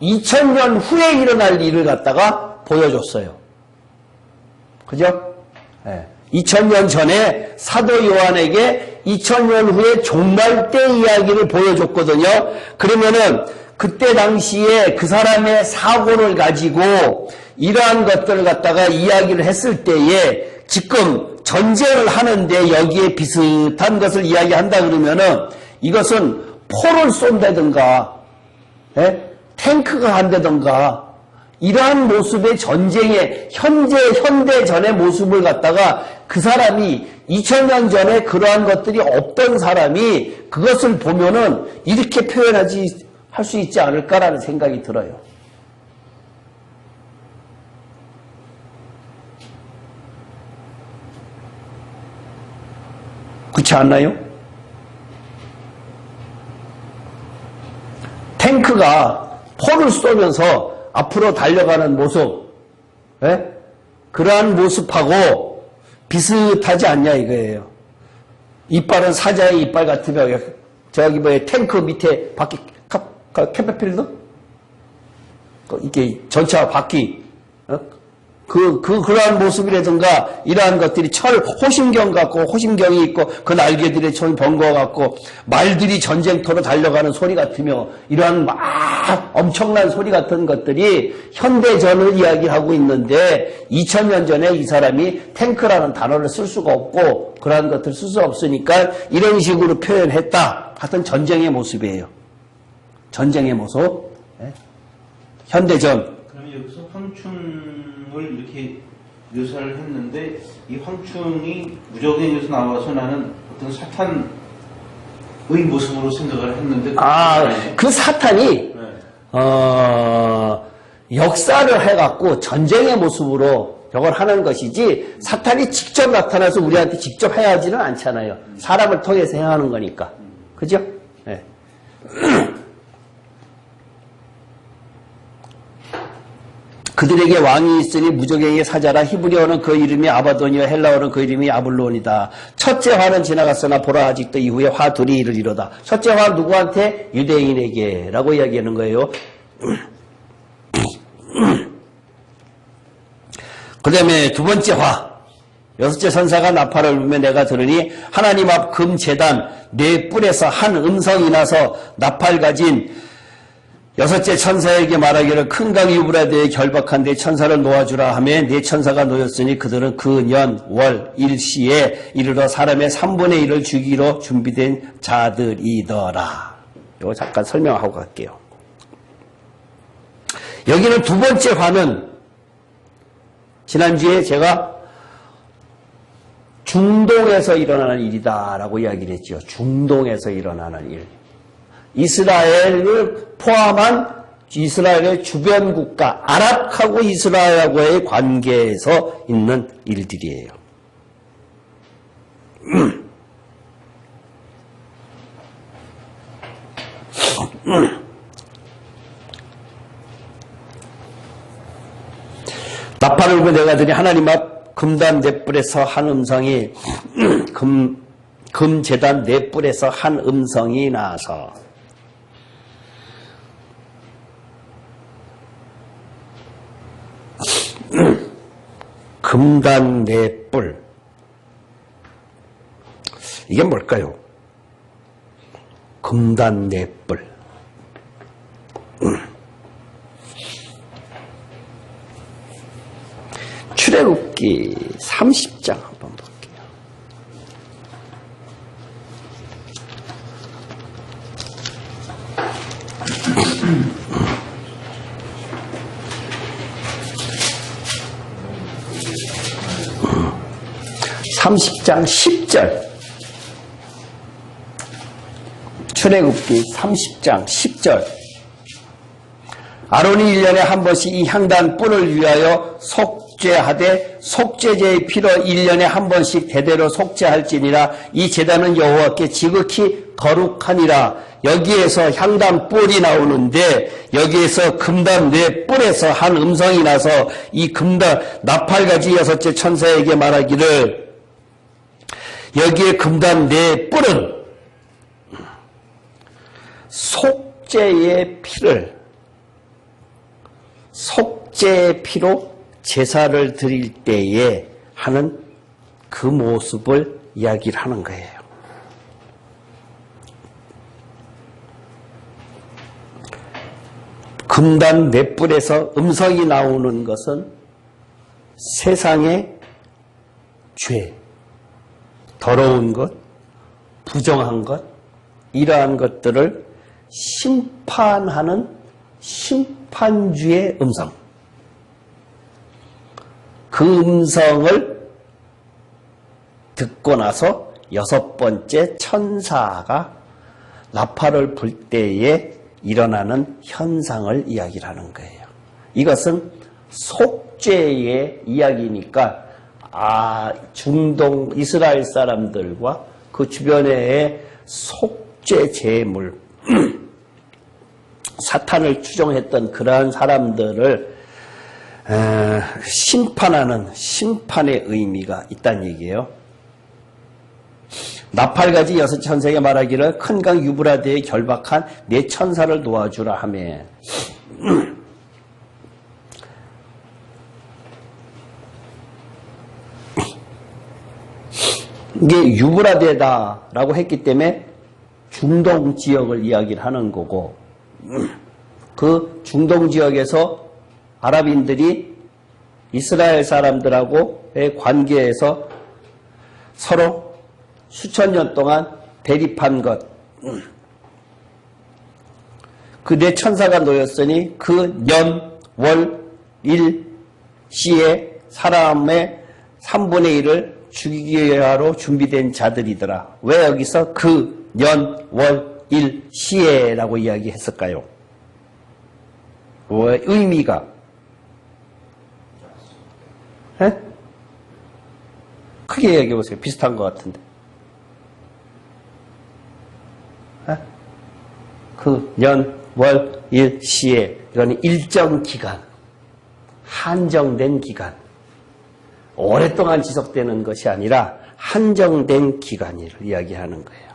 2000년 후에 일어날 일을 갖다가 보여줬어요. 그죠? 네. 2000년 전에 사도 요한에게 2000년 후에 종말 때 이야기를 보여줬거든요. 그러면은 그때 당시에 그 사람의 사고를 가지고 이러한 것들을 갖다가 이야기를 했을 때에 지금 전쟁을 하는데 여기에 비슷한 것을 이야기한다 그러면은 이것은 포를 쏜다든가, 예? 탱크가 한다든가, 이러한 모습의 전쟁의 현대전의 모습을 갖다가 그 사람이 2000년 전에 그러한 것들이 없던 사람이 그것을 보면은 이렇게 할 수 있지 않을까라는 생각이 들어요. 그렇지 않나요? 탱크가 포를 쏘면서 앞으로 달려가는 모습, 예? 그러한 모습하고 비슷하지 않냐 이거예요. 이빨은 사자의 이빨 같으면 저기 탱크 밑에 바퀴 캠퍼필드? 이게 전차 바퀴, 그러한 모습이라든가, 이러한 것들이 호심경 같고, 호심경이 있고, 그 날개들의 번거 같고, 말들이 전쟁터로 달려가는 소리 같으며, 이러한 엄청난 소리 같은 것들이 현대전을 이야기하고 있는데, 2000년 전에 이 사람이 탱크라는 단어를 쓸 수가 없고, 그러한 것들을 쓸 수 없으니까, 이런 식으로 표현했다. 하여튼 전쟁의 모습이에요. 전쟁의 모습. 현대전. 그러면 여기서 황충을 이렇게 묘사를 했는데 이 황충이 무적행에서 나와서 나는 어떤 사탄의 모습으로 생각을 했는데 그 사탄이 역사를 해갖고 전쟁의 모습으로 저걸 하는 것이지 사탄이 직접 나타나서 우리한테 직접 해야지는 않잖아요. 사람을 통해서 행하는 거니까. 그죠? 네. 그들에게 왕이 있으니 무적행의 사자라. 히브리어는 그 이름이 아바돈이요 헬라어는 그 이름이 아블론이다. 첫째 화는 지나갔으나 보라 아직도 이후에 화 둘이 이르리로다. 첫째 화 누구한테? 유대인에게 라고 이야기하는 거예요. 그 다음에 두 번째 화, 여섯째 천사가 나팔을 불며 내가 들으니 하나님 앞 금제단 네 뿔에서 한 음성이 나서 나팔 가진 여섯째 천사에게 말하기를 큰 강 유브라데에 결박한 네 천사를 놓아주라 하며 네 천사가 놓였으니 그들은 그 년, 월, 일시에 이르러 사람의 3분의 1을 죽이러 준비된 자들이더라. 이거 잠깐 설명하고 갈게요. 여기는 두 번째 화는 지난주에 제가 중동에서 일어나는 일이다라고 이야기를 했죠. 중동에서 일어나는 일. 이스라엘을 포함한 이스라엘의 주변 국가, 아랍하고 이스라엘하고의 관계에서 있는 일들이에요. 나팔을 불고 내가 들으니 하나님 앞 금단 네 뿔에서 한 음성이 금제단 네 뿔에서 한 음성이 나서 금단 네 뿔. 이게 뭘까요? 금단 네 뿔. 출애굽기 30장 한번 볼게요. (30장 10절) 출애굽기 30장 10절 아론이 1년에 한 번씩 이 향단 뿔을 위하여 속죄하되 속죄제의 피로 1년에 한 번씩 대대로 속죄할지니라. 이 제단은 여호와께 지극히 거룩하니라. 여기에서 향단 뿔이 나오는데 여기에서 금단 네 뿔에서 한 음성이 나서 이 금단 나팔가지 여섯째 천사에게 말하기를 여기에 금단 네 뿔은 속죄의 피로 제사를 드릴 때에 하는 그 모습을 이야기를 하는 거예요. 금단 맷불에서 음성이 나오는 것은 세상의 죄, 더러운 것, 부정한 것, 이러한 것들을 심판하는 심판주의 음성. 그 음성을 듣고 나서 6번째 천사가 나팔을 불 때에 일어나는 현상을 이야기를 하는 거예요. 이것은 속죄의 이야기니까 중동 이스라엘 사람들과 그 주변의 속죄 제물 사탄을 추종했던 그러한 사람들을 심판하는 심판의 의미가 있다는 얘기예요. 나팔가지 6천사에게 말하기를 큰 강 유브라데에 결박한 네 천사를 놓아주라 하며 이게 유브라데다라고 했기 때문에 중동 지역을 이야기를 하는 거고 그 중동 지역에서 아랍인들이 이스라엘 사람들하고의 관계에서 서로 수천 년 동안 대립한 것. 그 네 천사가 놓였으니 그 년, 월, 일, 시에 사람의 3분의 1을 죽이기로 준비된 자들이더라. 왜 여기서 그 년, 월, 일, 시에라고 이야기했을까요? 왜 의미가? 에? 크게 얘기해 보세요. 비슷한 것 같은데. 그 년, 월, 일, 시에 이거는 일정 기간, 한정된 기간, 오랫동안 지속되는 것이 아니라 한정된 기간을 이야기하는 거예요.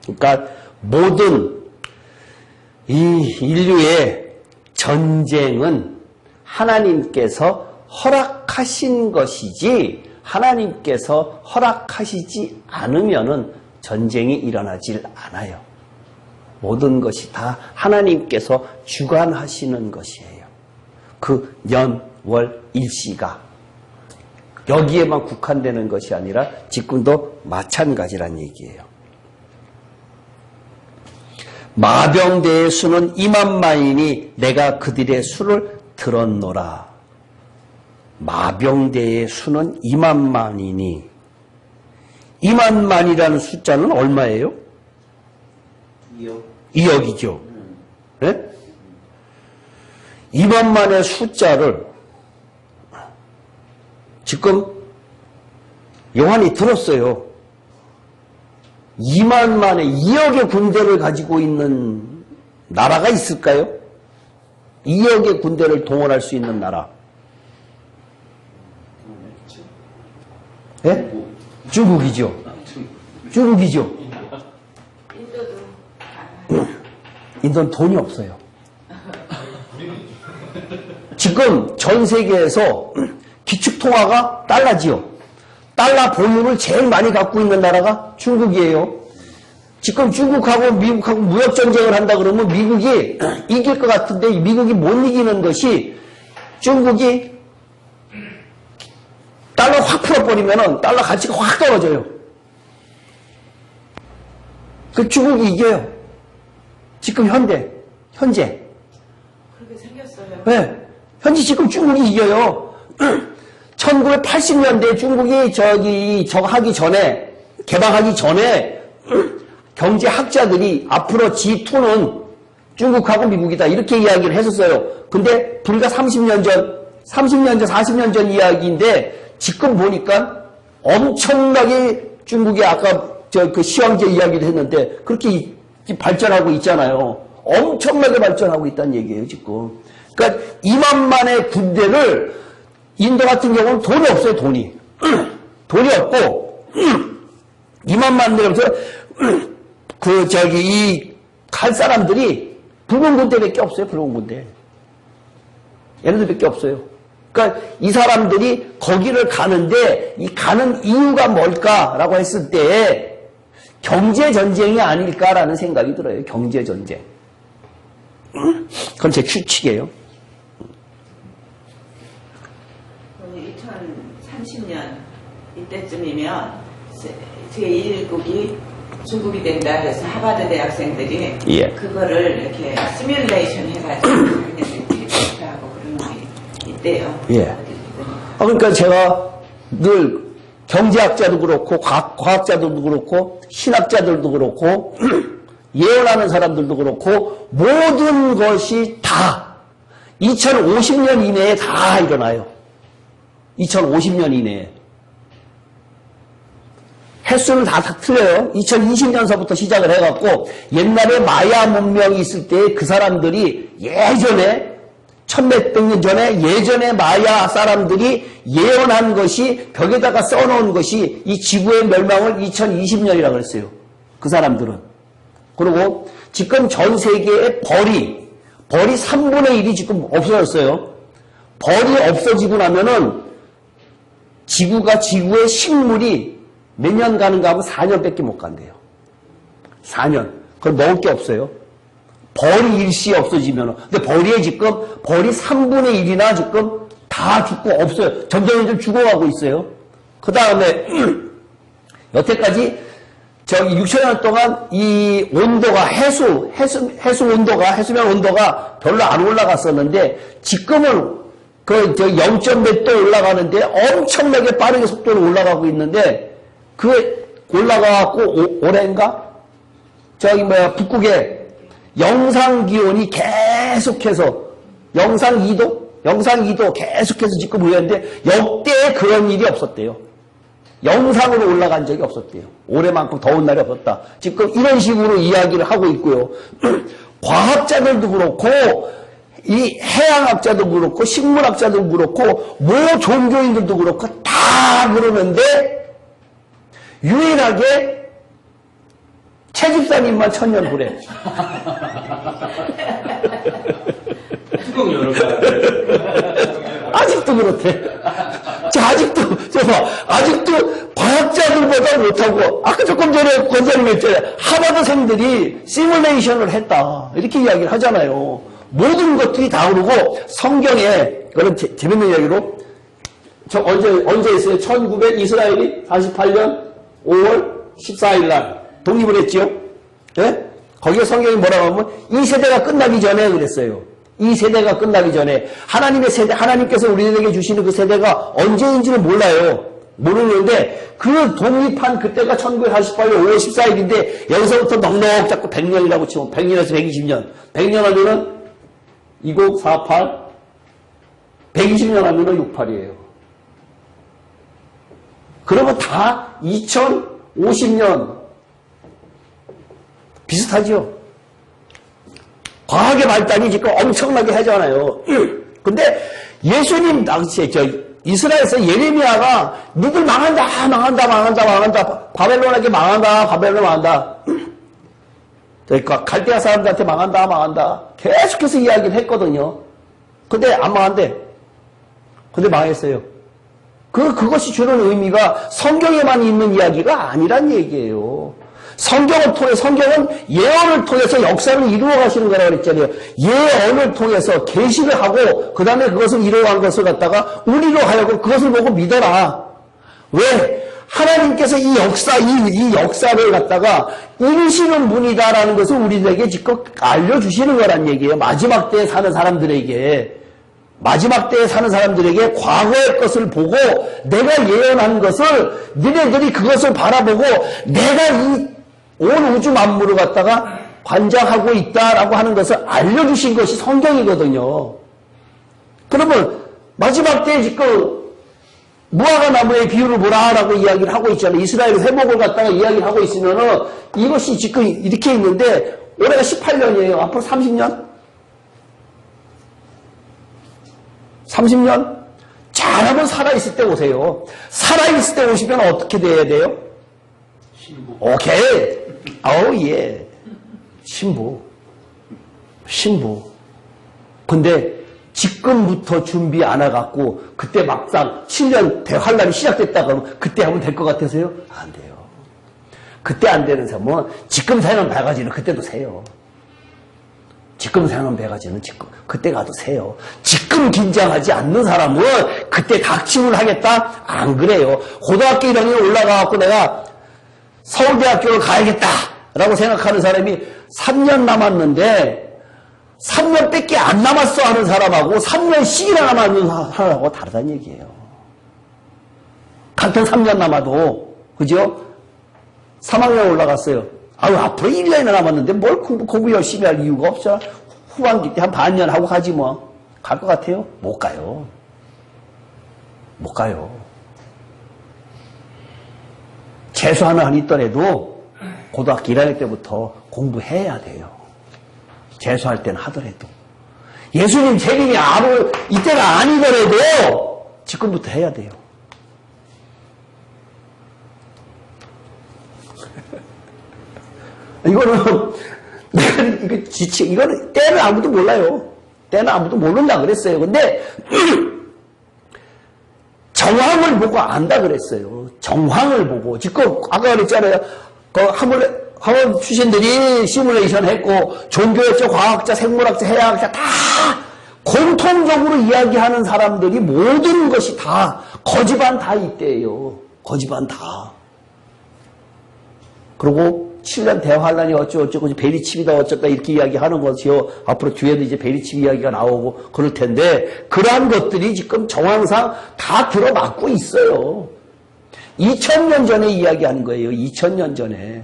그러니까 모든 이 인류의 전쟁은 하나님께서 허락하신 것이지 하나님께서 허락하시지 않으면은 전쟁이 일어나질 않아요. 모든 것이 다 하나님께서 주관하시는 것이에요. 그 년, 월, 일시가 여기에만 국한되는 것이 아니라 지금도 마찬가지란 얘기예요. 마병대의 수는 2만만이니 내가 그들의 수를 들었노라. 마병대의 수는 2만만이니 2만만이라는 숫자는 얼마예요? 2억이죠. 네? 2만만의 숫자를 지금 요한이 들었어요. 2만만의 2억의 군대를 가지고 있는 나라가 있을까요? 2억의 군대를 동원할 수 있는 나라. 네? 중국이죠. 중국이죠. 인도는 돈이 없어요. 지금 전 세계에서 기축통화가 달러지요. 달러 보유를 제일 많이 갖고 있는 나라가 중국이에요. 지금 중국하고 미국하고 무역전쟁을 한다 그러면 미국이 이길 것 같은데 미국이 못 이기는 것이 중국이 달러 확 풀어버리면 달러 가치가 확 떨어져요. 그 중국이 이겨요. 지금 현재. 그렇게 생겼어요. 네. 현재 지금 중국이 이겨요. 1980년대 중국이 저거 하기 전에, 개방하기 전에 경제학자들이 앞으로 G2는 중국하고 미국이다. 이렇게 이야기를 했었어요. 근데 불과 30년 전, 40년 전 이야기인데 지금 보니까 엄청나게 중국이 아까 그 시황제 이야기도 했는데 그렇게 발전하고 있잖아요. 엄청나게 발전하고 있다는 얘기예요, 지금. 그러니까 2만만의 군대를 인도 같은 경우는 돈이 없어요, 돈이. 돈이 없고 2만만 내면서 이 갈 사람들이 붉은 군대밖에 없어요. 붉은 군대. 얘네들밖에 없어요. 그러니까 이 사람들이 거기를 가는데 이 가는 이유가 뭘까라고 했을 때 경제 전쟁이 아닐까라는 생각이 들어요. 경제 전쟁. 그건 제 추측이에요. 2030년 이때쯤이면 제1국이 중국이 된다 해서 하버드 대학생들이 예. 그거를 이렇게 시뮬레이션 해가지고 자기네들끼리 발표하고 그런 게 있대요. 예. 그러니까 제가 늘 경제학자도 그렇고 과학자들도 그렇고 신학자들도 그렇고 예언하는 사람들도 그렇고 모든 것이 다 2050년 이내에 다 일어나요. 2050년 이내에. 횟수는 다 틀려요. 2020년서부터 시작을 해갖고 옛날에 마야 문명이 있을 때 그 사람들이 예전에 천몇백 년 전에 예전에 마야 사람들이 예언한 것이 벽에다가 써놓은 것이 이 지구의 멸망을 2020년이라고 그랬어요. 그 사람들은. 그리고 지금 전 세계의 벌이 3분의 1이 지금 없어졌어요. 벌이 없어지고 나면은 지구의 식물이 몇 년 가는가 하면 4년밖에 못 간대요. 4년. 그걸 먹을 게 없어요. 벌이 일시에 없어지면은. 근데 벌이 3분의 1이나 지금 다 죽고 없어요. 점점 죽어가고 있어요. 그 다음에, 여태까지 저기 6천년 동안 이 온도가 해수면 온도가 별로 안 올라갔었는데 지금은 그 0점 몇 도 올라가는데 엄청나게 빠르게 속도로 올라가고 있는데 그 올라가갖고 올해인가? 북극에 영상 기온이 계속해서 영상 2도 계속해서 지금 올렸는데 역대 그런 일이 없었대요. 영상으로 올라간 적이 없었대요. 올해만큼 더운 날이 없었다. 지금 이런 식으로 이야기를 하고 있고요. 과학자들도 그렇고 이 해양학자도 그렇고 식물학자도 그렇고 종교인들도 그렇고 다 그러는데 유일하게 최 집사님만 천년 후래. 뚜껑 열어봐. 아직도 그렇대. 아직도 과학자들보다 못하고, 아까 조금 전에 권사님 했잖아요. 하버드생들이 시뮬레이션을 했다. 이렇게 이야기를 하잖아요. 모든 것들이 다 그러고, 성경에, 그런 재밌는 이야기로, 언제 했어요? 이스라엘이 48년 5월 14일 날 독립을 했지요? 예? 거기에 성경이 뭐라고 하면, 이 세대가 끝나기 전에 그랬어요. 이 세대가 끝나기 전에 하나님의 세대, 하나님께서 우리에게 주시는 그 세대가 언제인지는 몰라요. 모르는데 그 독립한 그때가 1948년 5월 14일인데 여기서부터 넉넉 잡고 100년이라고 치면 100년에서 120년. 100년 하면은 2048 120년 하면은 68이에요. 그러면 다 2050년 비슷하죠. 과학의 발달이 지금 엄청나게 하잖아요. 근데 예수님 당시에 이스라엘에서 예레미야가 너들 망한다. 바벨론에게 망한다. 그러니까 갈대아 사람들한테 망한다. 계속해서 이야기를 했거든요. 근데 안 망한대. 근데 망했어요. 그것이 주는 의미가 성경에만 있는 이야기가 아니란 얘기예요. 성경은 예언을 통해서 역사를 이루어 가시는 거라고 그랬잖아요. 예언을 통해서 계시를 하고 그 다음에 그것을 이루어간 것을 갖다가 우리로 하여금 그것을 보고 믿어라. 왜? 하나님께서 이 역사를 갖다가 이루시는 분이다라는 것을 우리들에게 지금 알려주시는 거란 얘기예요. 마지막 때에 사는 사람들에게 과거의 것을 보고 내가 예언한 것을 너네들이 그것을 바라보고 내가 이 온 우주 만물을 갖다가 관장하고 있다라고 하는 것을 알려주신 것이 성경이거든요. 그러면 마지막 때에 지금 무화과 나무의 비유를 보라라고 이야기를 하고 있잖아요. 이스라엘 회복을 갖다가 이야기를 하고 있으면은 이것이 지금 이렇게 있는데 올해가 18년이에요. 앞으로 30년? 30년? 잘하면 살아있을 때 오세요. 살아있을 때 오시면 어떻게 돼야 돼요? 오케이. 예. 신부. 신부. 근데 지금부터 준비 안 해갖고 그때 막상 7년 대환란이 시작됐다 그러면 그때 하면 될 것 같아서요? 안 돼요. 그때 안 되는 사람은 지금 새는 배가지는 그때도 새요. 지금 새는 배가지는 지금 그때 가도 새요. 지금 긴장하지 않는 사람은 그때 닥침을 하겠다? 안 그래요. 고등학교 1학년 올라가갖고 내가 서울대학교를 가야겠다라고 생각하는 사람이 3년 남았는데 3년밖에 안 남았어 하는 사람하고 3년씩이나 남았는 사람하고 다르다는 얘기예요. 같은 3년 남아도 그죠? 3학년 올라갔어요. 아유 앞으로 1년이나 남았는데 뭘 공부 열심히 할 이유가 없잖아. 후반기 때 한 반년 하고 가지 뭐. 갈 것 같아요? 못 가요. 못 가요. 재수 하나 있더라도 고등학교 1학년 때부터 공부해야 돼요. 재수할 때는 하더라도. 예수님 재림이 이때가 아니더라도 지금부터 해야 돼요. 이거는 이거는 때는 아무도 몰라요. 때는 아무도 모른다 그랬어요. 근데 정황을 보고 안다 그랬어요. 정황을 보고. 지금 아까 그랬잖아요. 그 하버드 출신들이 시뮬레이션 했고 종교학자, 과학자, 생물학자, 해양학자 다 공통적으로 이야기하는 사람들이 모든 것이 다 거지반 다 있대요. 거지반 다. 그리고 7년 대환란이 어쩌고저쩌고 베리칩이다 어쩌다 이렇게 이야기하는 것이요. 앞으로 뒤에도 이제 베리칩 이야기가 나오고 그럴 텐데 그러한 것들이 지금 정황상 다 들어맞고 있어요. 2000년 전에 이야기하는 거예요. 2000년 전에.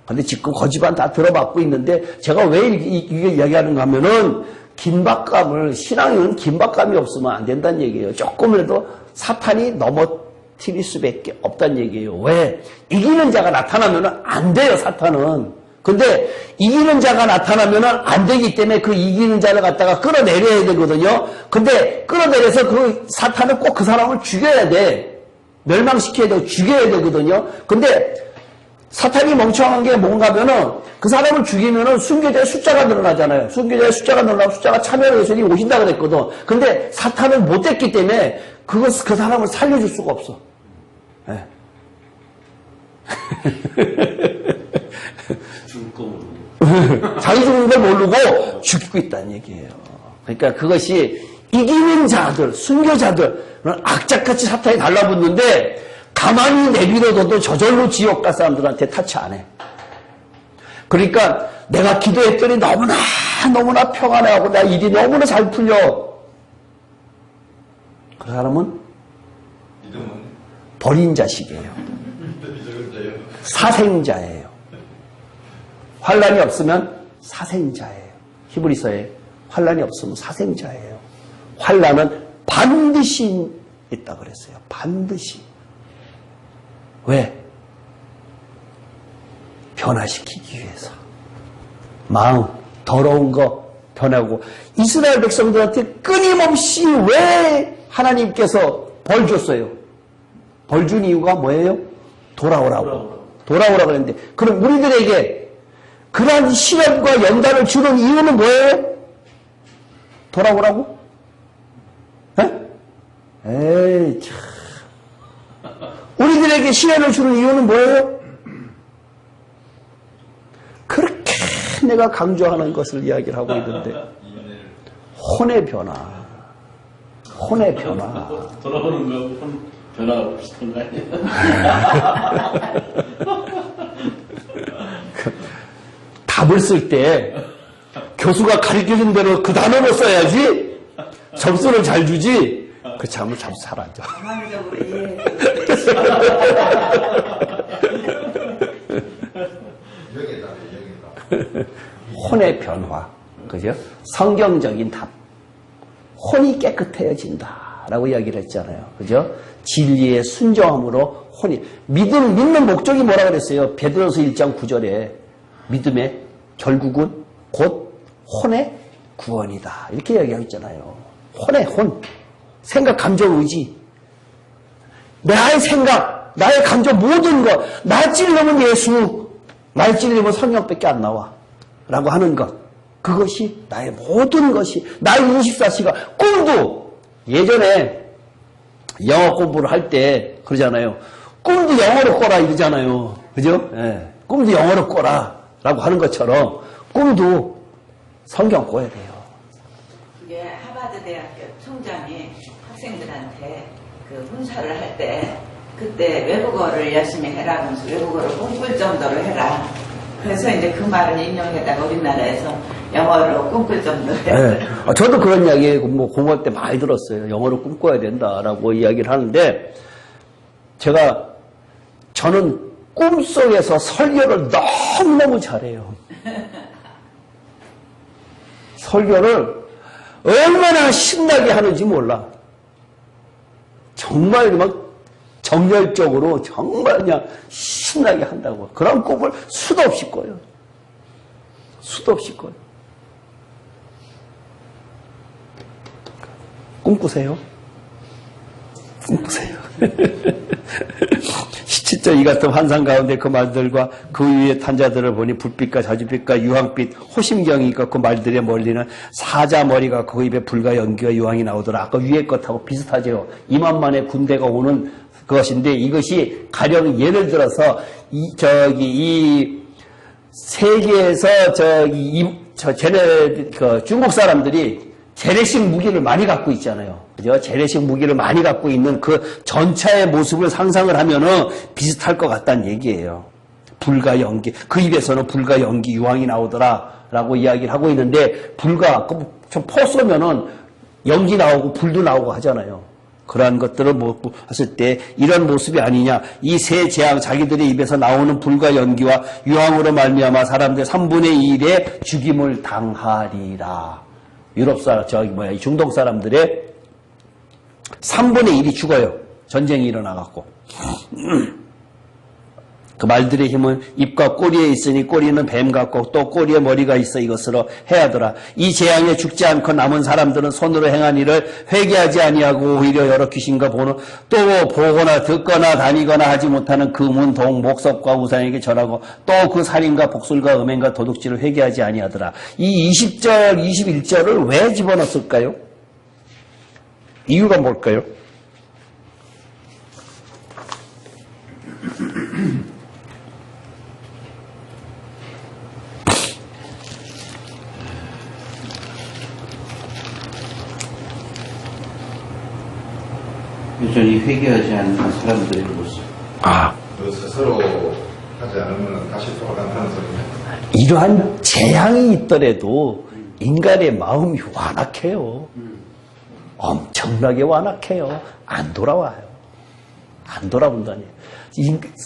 근데 지금 거지반 다 들어맞고 있는데 제가 왜 이게 이야기하는가 하면은 긴박감을 신앙에는 긴박감이 없으면 안 된다는 얘기예요. 조금이라도 사탄이 넘어뜨릴 수밖에 없다는 얘기예요. 왜? 이기는 자가 나타나면 안 돼요. 사탄은. 근데 이기는 자가 나타나면 안 되기 때문에 그 이기는 자를 갖다가 끌어내려야 되거든요. 근데 끌어내려서 그 사탄은 꼭 그 사람을 죽여야 돼. 멸망시켜야 되고 죽여야 되거든요. 근데 사탄이 멍청한 게 뭔가 하면은 그 사람을 죽이면은 순교자의 숫자가 늘어나잖아요. 순교자의 숫자가 늘어나고 숫자가 참여의 예수님이 오신다 그랬거든. 근데 사탄은 못됐기 때문에 그 사람을 살려줄 수가 없어. 네. 자기 죽는 걸 모르고 죽이고 있다는 얘기예요. 그러니까 그것이 이기는 자들, 순교자들은 악착같이 사탄이 달라붙는데 가만히 내버려둬도 저절로 지옥 갈 사람들한테 타치 안 해. 그러니까 내가 기도했더니 너무나 평안해하고 나 일이 너무나 잘 풀려. 그 사람은 버린 자식이에요. 사생자예요. 환란이 없으면 사생자예요. 히브리서에 환란이 없으면 사생자예요. 환란은 반드시 있다 그랬어요. 반드시. 왜? 변화시키기 위해서. 마음, 더러운 거 변하고. 이스라엘 백성들한테 끊임없이 왜 하나님께서 벌 줬어요? 벌 준 이유가 뭐예요? 돌아오라고 그랬는데, 그럼 우리들에게 그러한 시련과 연단을 주는 이유는 뭐예요? 돌아오라고? 에이, 참. 우리들에게 시련을 주는 이유는 뭐예요? 그렇게 내가 강조하는 것을 이야기를 하고 있는데, 혼의 변화. 혼의 변화. 돌아오는 거하고 변화가 비슷한 거 아니야? 답을 쓸 때 교수가 가르쳐준 대로 그 단어를 써야지 점수를 잘 주지. 그 점수 사라져. 전망적으로 이해해. 혼의 변화. 그죠? 성경적인 답. 혼이 깨끗해진다라고 이야기를 했잖아요. 그죠? 진리의 순종함으로 혼이. 믿는 목적이 뭐라 그랬어요? 베드로서 1장 9절에 믿음의 결국은 곧 혼의 구원이다. 이렇게 이야기하고 있잖아요. 혼의 혼. 생각, 감정, 의지. 나의 생각, 나의 감정, 모든 것. 나 찔리면 예수, 날 찔리면 성령밖에 안 나와. 라고 하는 것. 그것이 나의 모든 것이 나의 24시간 꿈도 예전에 영어 공부를 할 때 그러잖아요. 꿈도 영어로 꿔라 이러잖아요. 그죠? 예. 꿈도 영어로 꿔라 라고 하는 것처럼 꿈도 성경 꿔야 돼요. 그게 하버드 대학교 총장이 학생들한테 그 훈사를 할 때 그때 외국어를 열심히 해라 하면서 외국어를 꿈꿀 정도로 해라. 그래서 이제 그 말을 인용했다가 우리나라에서 영어로 꿈꿀 정도로 해라. 네. 저도 그런 이야기 뭐 공부할 때 많이 들었어요. 영어로 꿈꿔야 된다라고 이야기를 하는데 저는 꿈속에서 설교를 너무너무 잘해요. 설교를 얼마나 신나게 하는지 몰라. 정말 막 정열적으로 정말 그냥 신나게 한다고. 그런 꿈을 수도 없이 꿔요. 수도 없이 꿔요. 꿈꾸세요. 꿈꾸세요. 17절 이 같은 환상 가운데 그 말들과 그 위에 탄 자들을 보니 불빛과 자주빛과 유황빛 호심경이 있고 그 말들의 멀리는 사자 머리가 그 입에 불과 연기와 유황이 나오더라. 아까 위에 것하고 비슷하죠. 2만만의 군대가 오는 그것인데 이것이 가령 예를 들어서 이 세계에서 중국 사람들이 재래식 무기를 많이 갖고 있잖아요. 그죠? 재래식 무기를 많이 갖고 있는 그 전차의 모습을 상상을 하면은 비슷할 것 같다는 얘기예요. 불과 연기. 그 입에서는 불과 연기, 유황이 나오더라. 라고 이야기를 하고 있는데, 포 쏘면은 연기 나오고 불도 나오고 하잖아요. 그러한 것들을 봤을 때 이런 모습이 아니냐. 이 세 재앙 자기들의 입에서 나오는 불과 연기와 유황으로 말미암아 사람들 3분의 1의 죽임을 당하리라. 이 중동 사람들의 3분의 1이 죽어요. 전쟁이 일어나갖고. 그 말들의 힘은 입과 꼬리에 있으니 꼬리는 뱀 같고 또 꼬리에 머리가 있어 이것으로 해하더라. 이 재앙에 죽지 않고 남은 사람들은 손으로 행한 일을 회개하지 아니하고 오히려 여러 귀신과 보는 또 보거나 듣거나 다니거나 하지 못하는 금은 동 목석과 우상에게 절하고 또 그 살인과 복술과 음행과 도둑질을 회개하지 아니하더라. 이 20절 21절을 왜 집어넣었을까요? 이유가 뭘까요? 여전히 회개하지 않는 사람들의 모습. 그 스스로 하지 않으면 다시 돌아간다는 소리냐? 이러한 재앙이 있더라도 인간의 마음이 완악해요. 엄청나게 완악해요. 안 돌아와요. 안 돌아본다니.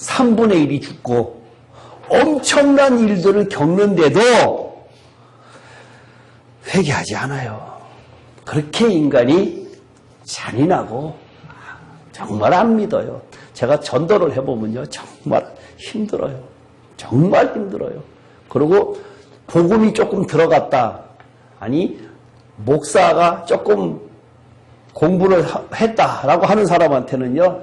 3분의 1이 죽고 엄청난 일들을 겪는데도 회개하지 않아요. 그렇게 인간이 잔인하고 정말 안 믿어요. 제가 전도를 해보면요. 정말 힘들어요. 정말 힘들어요. 그리고 복음이 조금 들어갔다. 아니 목사가 조금 공부를 했다라고 하는 사람한테는요.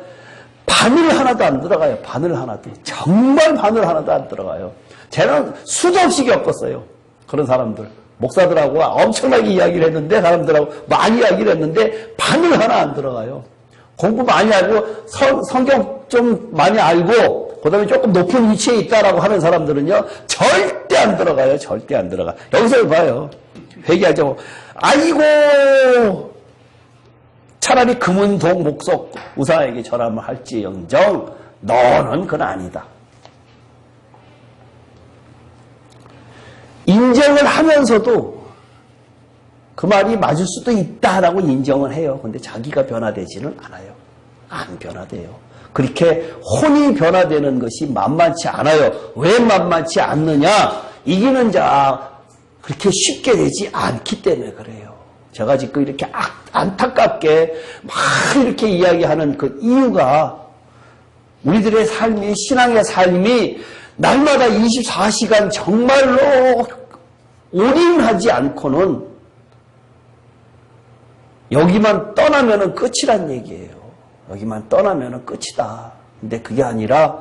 바늘 하나도 안 들어가요. 바늘 하나도. 정말 바늘 하나도 안 들어가요. 저는 수도 없이 겪었어요. 그런 사람들. 목사들하고 엄청나게 이야기를 했는데 사람들하고 많이 이야기를 했는데 바늘 하나 안 들어가요. 공부 많이 알고 성경 좀 많이 알고 그다음에 조금 높은 위치에 있다라고 하는 사람들은요. 절대 안 들어가요. 절대 안 들어가. 여기서 봐요. 회개하자고. 아이고 차라리 금은 동 목석 우상에게 절하면 할지영정 너는 그건 아니다. 인정을 하면서도 그 말이 맞을 수도 있다라고 인정을 해요. 근데 자기가 변화되지는 않아요. 안 변화돼요. 그렇게 혼이 변화되는 것이 만만치 않아요. 왜 만만치 않느냐? 이기는 자 그렇게 쉽게 되지 않기 때문에 그래요. 제가 지금 이렇게 안타깝게 막 이렇게 이야기하는 그 이유가 우리들의 삶이 신앙의 삶이 날마다 24시간 정말로 올인하지 않고는 여기만 떠나면은 끝이란 얘기예요. 여기만 떠나면은 끝이다. 근데 그게 아니라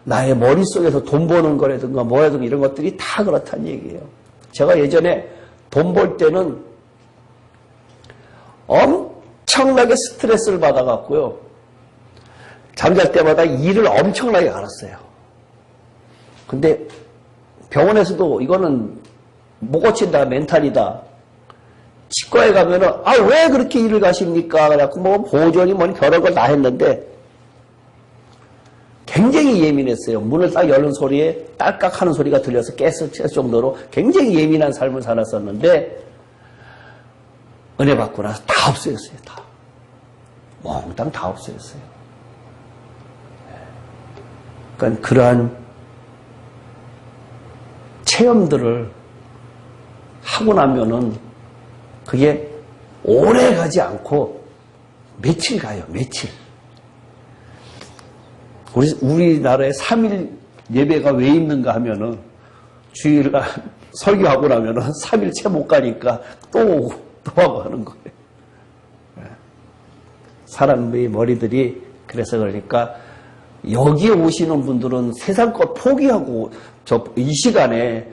나의 머릿속에서 돈 버는 거라든가 뭐라든가 이런 것들이 다 그렇다는 얘기예요. 제가 예전에 돈 벌 때는 엄청나게 스트레스를 받아갖고요. 잠잘 때마다 일을 엄청나게 갈았어요. 근데 병원에서도 이거는 못 고친다, 멘탈이다. 치과에 가면은, 왜 그렇게 일을 가십니까? 그래갖고 뭐 보존이 뭐니 별런 걸 다 했는데 굉장히 예민했어요. 문을 딱 여는 소리에 딸깍 하는 소리가 들려서 깼을 정도로 굉장히 예민한 삶을 살았었는데 은혜 받고 나서 다 없어졌어요. 다. 몽땅 다 없어졌어요. 그러니까 그러한 체험들을 하고 나면은 그게 오래 가지 않고 며칠 가요. 며칠. 우리나라에 3일 예배가 왜 있는가 하면은 주일날 설교하고 나면은 3일 채 못 가니까 또 오고 또 하고 하는 거예요. 사람의 머리들이 그래서 그러니까 여기에 오시는 분들은 세상 것 포기하고 이 시간에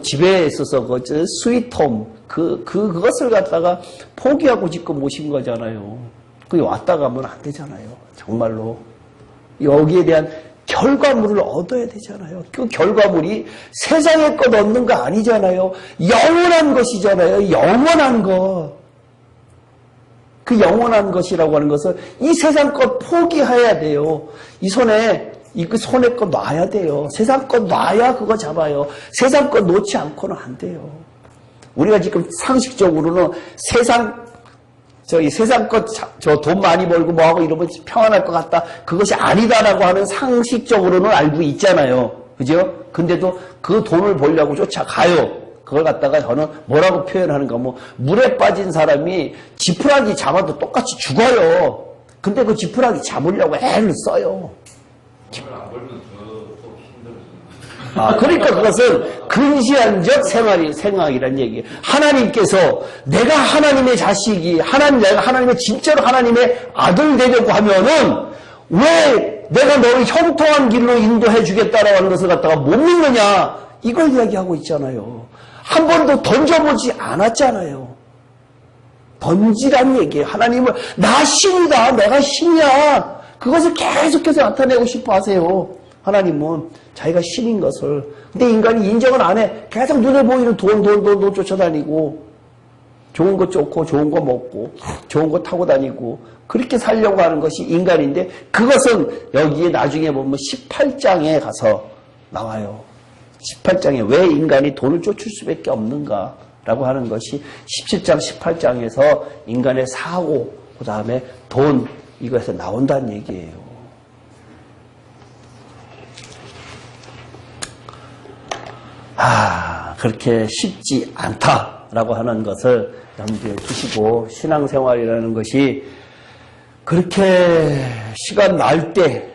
집에 있어서 그 스위트홈 그것을 갖다가 포기하고 지금 오신 거잖아요. 그게 왔다 가면 안 되잖아요. 정말로 여기에 대한 결과물을 얻어야 되잖아요. 그 결과물이 세상의 것 얻는 거 아니잖아요. 영원한 것이잖아요. 영원한 것. 그 영원한 것이라고 하는 것을 이 세상 것 포기해야 돼요. 이 손에 거 놔야 돼요. 세상 것 놔야 그거 잡아요. 세상 것 놓지 않고는 안 돼요. 우리가 지금 상식적으로는 세상 것, 돈 많이 벌고 뭐하고 이러면 평안할 것 같다. 그것이 아니다라고 하는 상식적으로는 알고 있잖아요. 그죠? 근데도 그 돈을 벌려고 쫓아가요. 그걸 갖다가 저는 뭐라고 표현하는가, 물에 빠진 사람이 지푸라기 잡아도 똑같이 죽어요. 근데 그 지푸라기 잡으려고 애를 써요. 돈을 안 벌면 더 힘들어지는 그러니까 그것은 근시안적 생각이란 얘기예요. 하나님께서 내가 하나님의 자식이, 내가 하나님의 진짜로 하나님의 아들 되려고 하면은 왜 내가 너를 형통한 길로 인도해 주겠다라고 하는 것을 갖다가 못 믿느냐? 이걸 이야기하고 있잖아요. 한 번도 던져보지 않았잖아요. 던지란 얘기예요. 하나님을 나 신이다. 내가 신이야. 그것을 계속해서 나타내고 싶어 하세요. 하나님은 자기가 신인 것을. 근데 인간이 인정을 안 해. 계속 눈에 보이는 돈 쫓아다니고 좋은 거 쫓고 좋은 거 먹고 좋은 거 타고 다니고 그렇게 살려고 하는 것이 인간인데 그것은 여기에 나중에 보면 18장에 가서 나와요. 18장에 왜 인간이 돈을 쫓을 수밖에 없는가라고 하는 것이 17장, 18장에서 인간의 사고, 그 다음에 돈, 이거에서 나온다는 얘기예요. 그렇게 쉽지 않다라고 하는 것을 염두에 두시고 신앙생활이라는 것이 그렇게 시간 날 때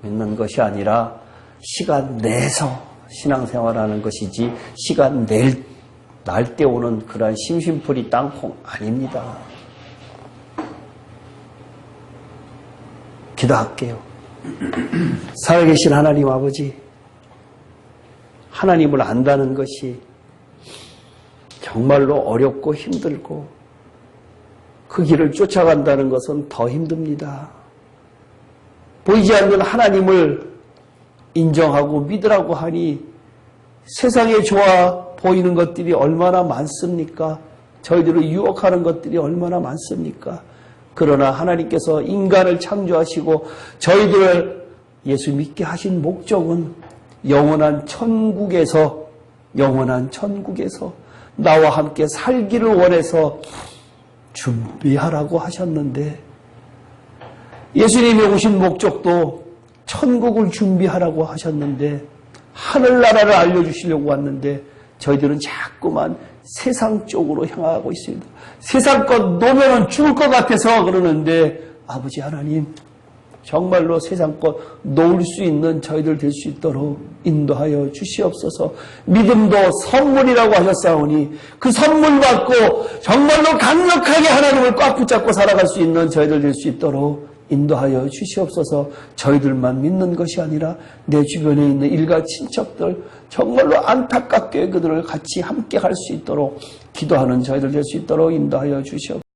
믿는 것이 아니라 시간 내서 신앙생활하는 것이지 시간 날 때 오는 그러한 심심풀이 땅콩 아닙니다. 기도할게요. 살아계신 하나님 아버지, 하나님을 안다는 것이 정말로 어렵고 힘들고 그 길을 쫓아간다는 것은 더 힘듭니다. 보이지 않는 하나님을 인정하고 믿으라고 하니 세상에 좋아 보이는 것들이 얼마나 많습니까? 저희들을 유혹하는 것들이 얼마나 많습니까? 그러나 하나님께서 인간을 창조하시고 저희들을 예수 믿게 하신 목적은 영원한 천국에서 나와 함께 살기를 원해서 준비하라고 하셨는데 예수님이 오신 목적도 천국을 준비하라고 하셨는데 하늘나라를 알려주시려고 왔는데 저희들은 자꾸만 세상 쪽으로 향하고 있습니다. 세상 것 놓으면 죽을 것 같아서 그러는데 아버지 하나님 정말로 세상 것 놓을 수 있는 저희들 될 수 있도록 인도하여 주시옵소서. 믿음도 선물이라고 하셨사오니 그 선물 받고 정말로 강력하게 하나님을 꽉 붙잡고 살아갈 수 있는 저희들 될 수 있도록 인도하여 주시옵소서. 저희들만 믿는 것이 아니라 내 주변에 있는 일가 친척들 정말로 안타깝게 그들을 같이 함께 할 수 있도록 기도하는 저희들 될 수 있도록 인도하여 주시옵소서.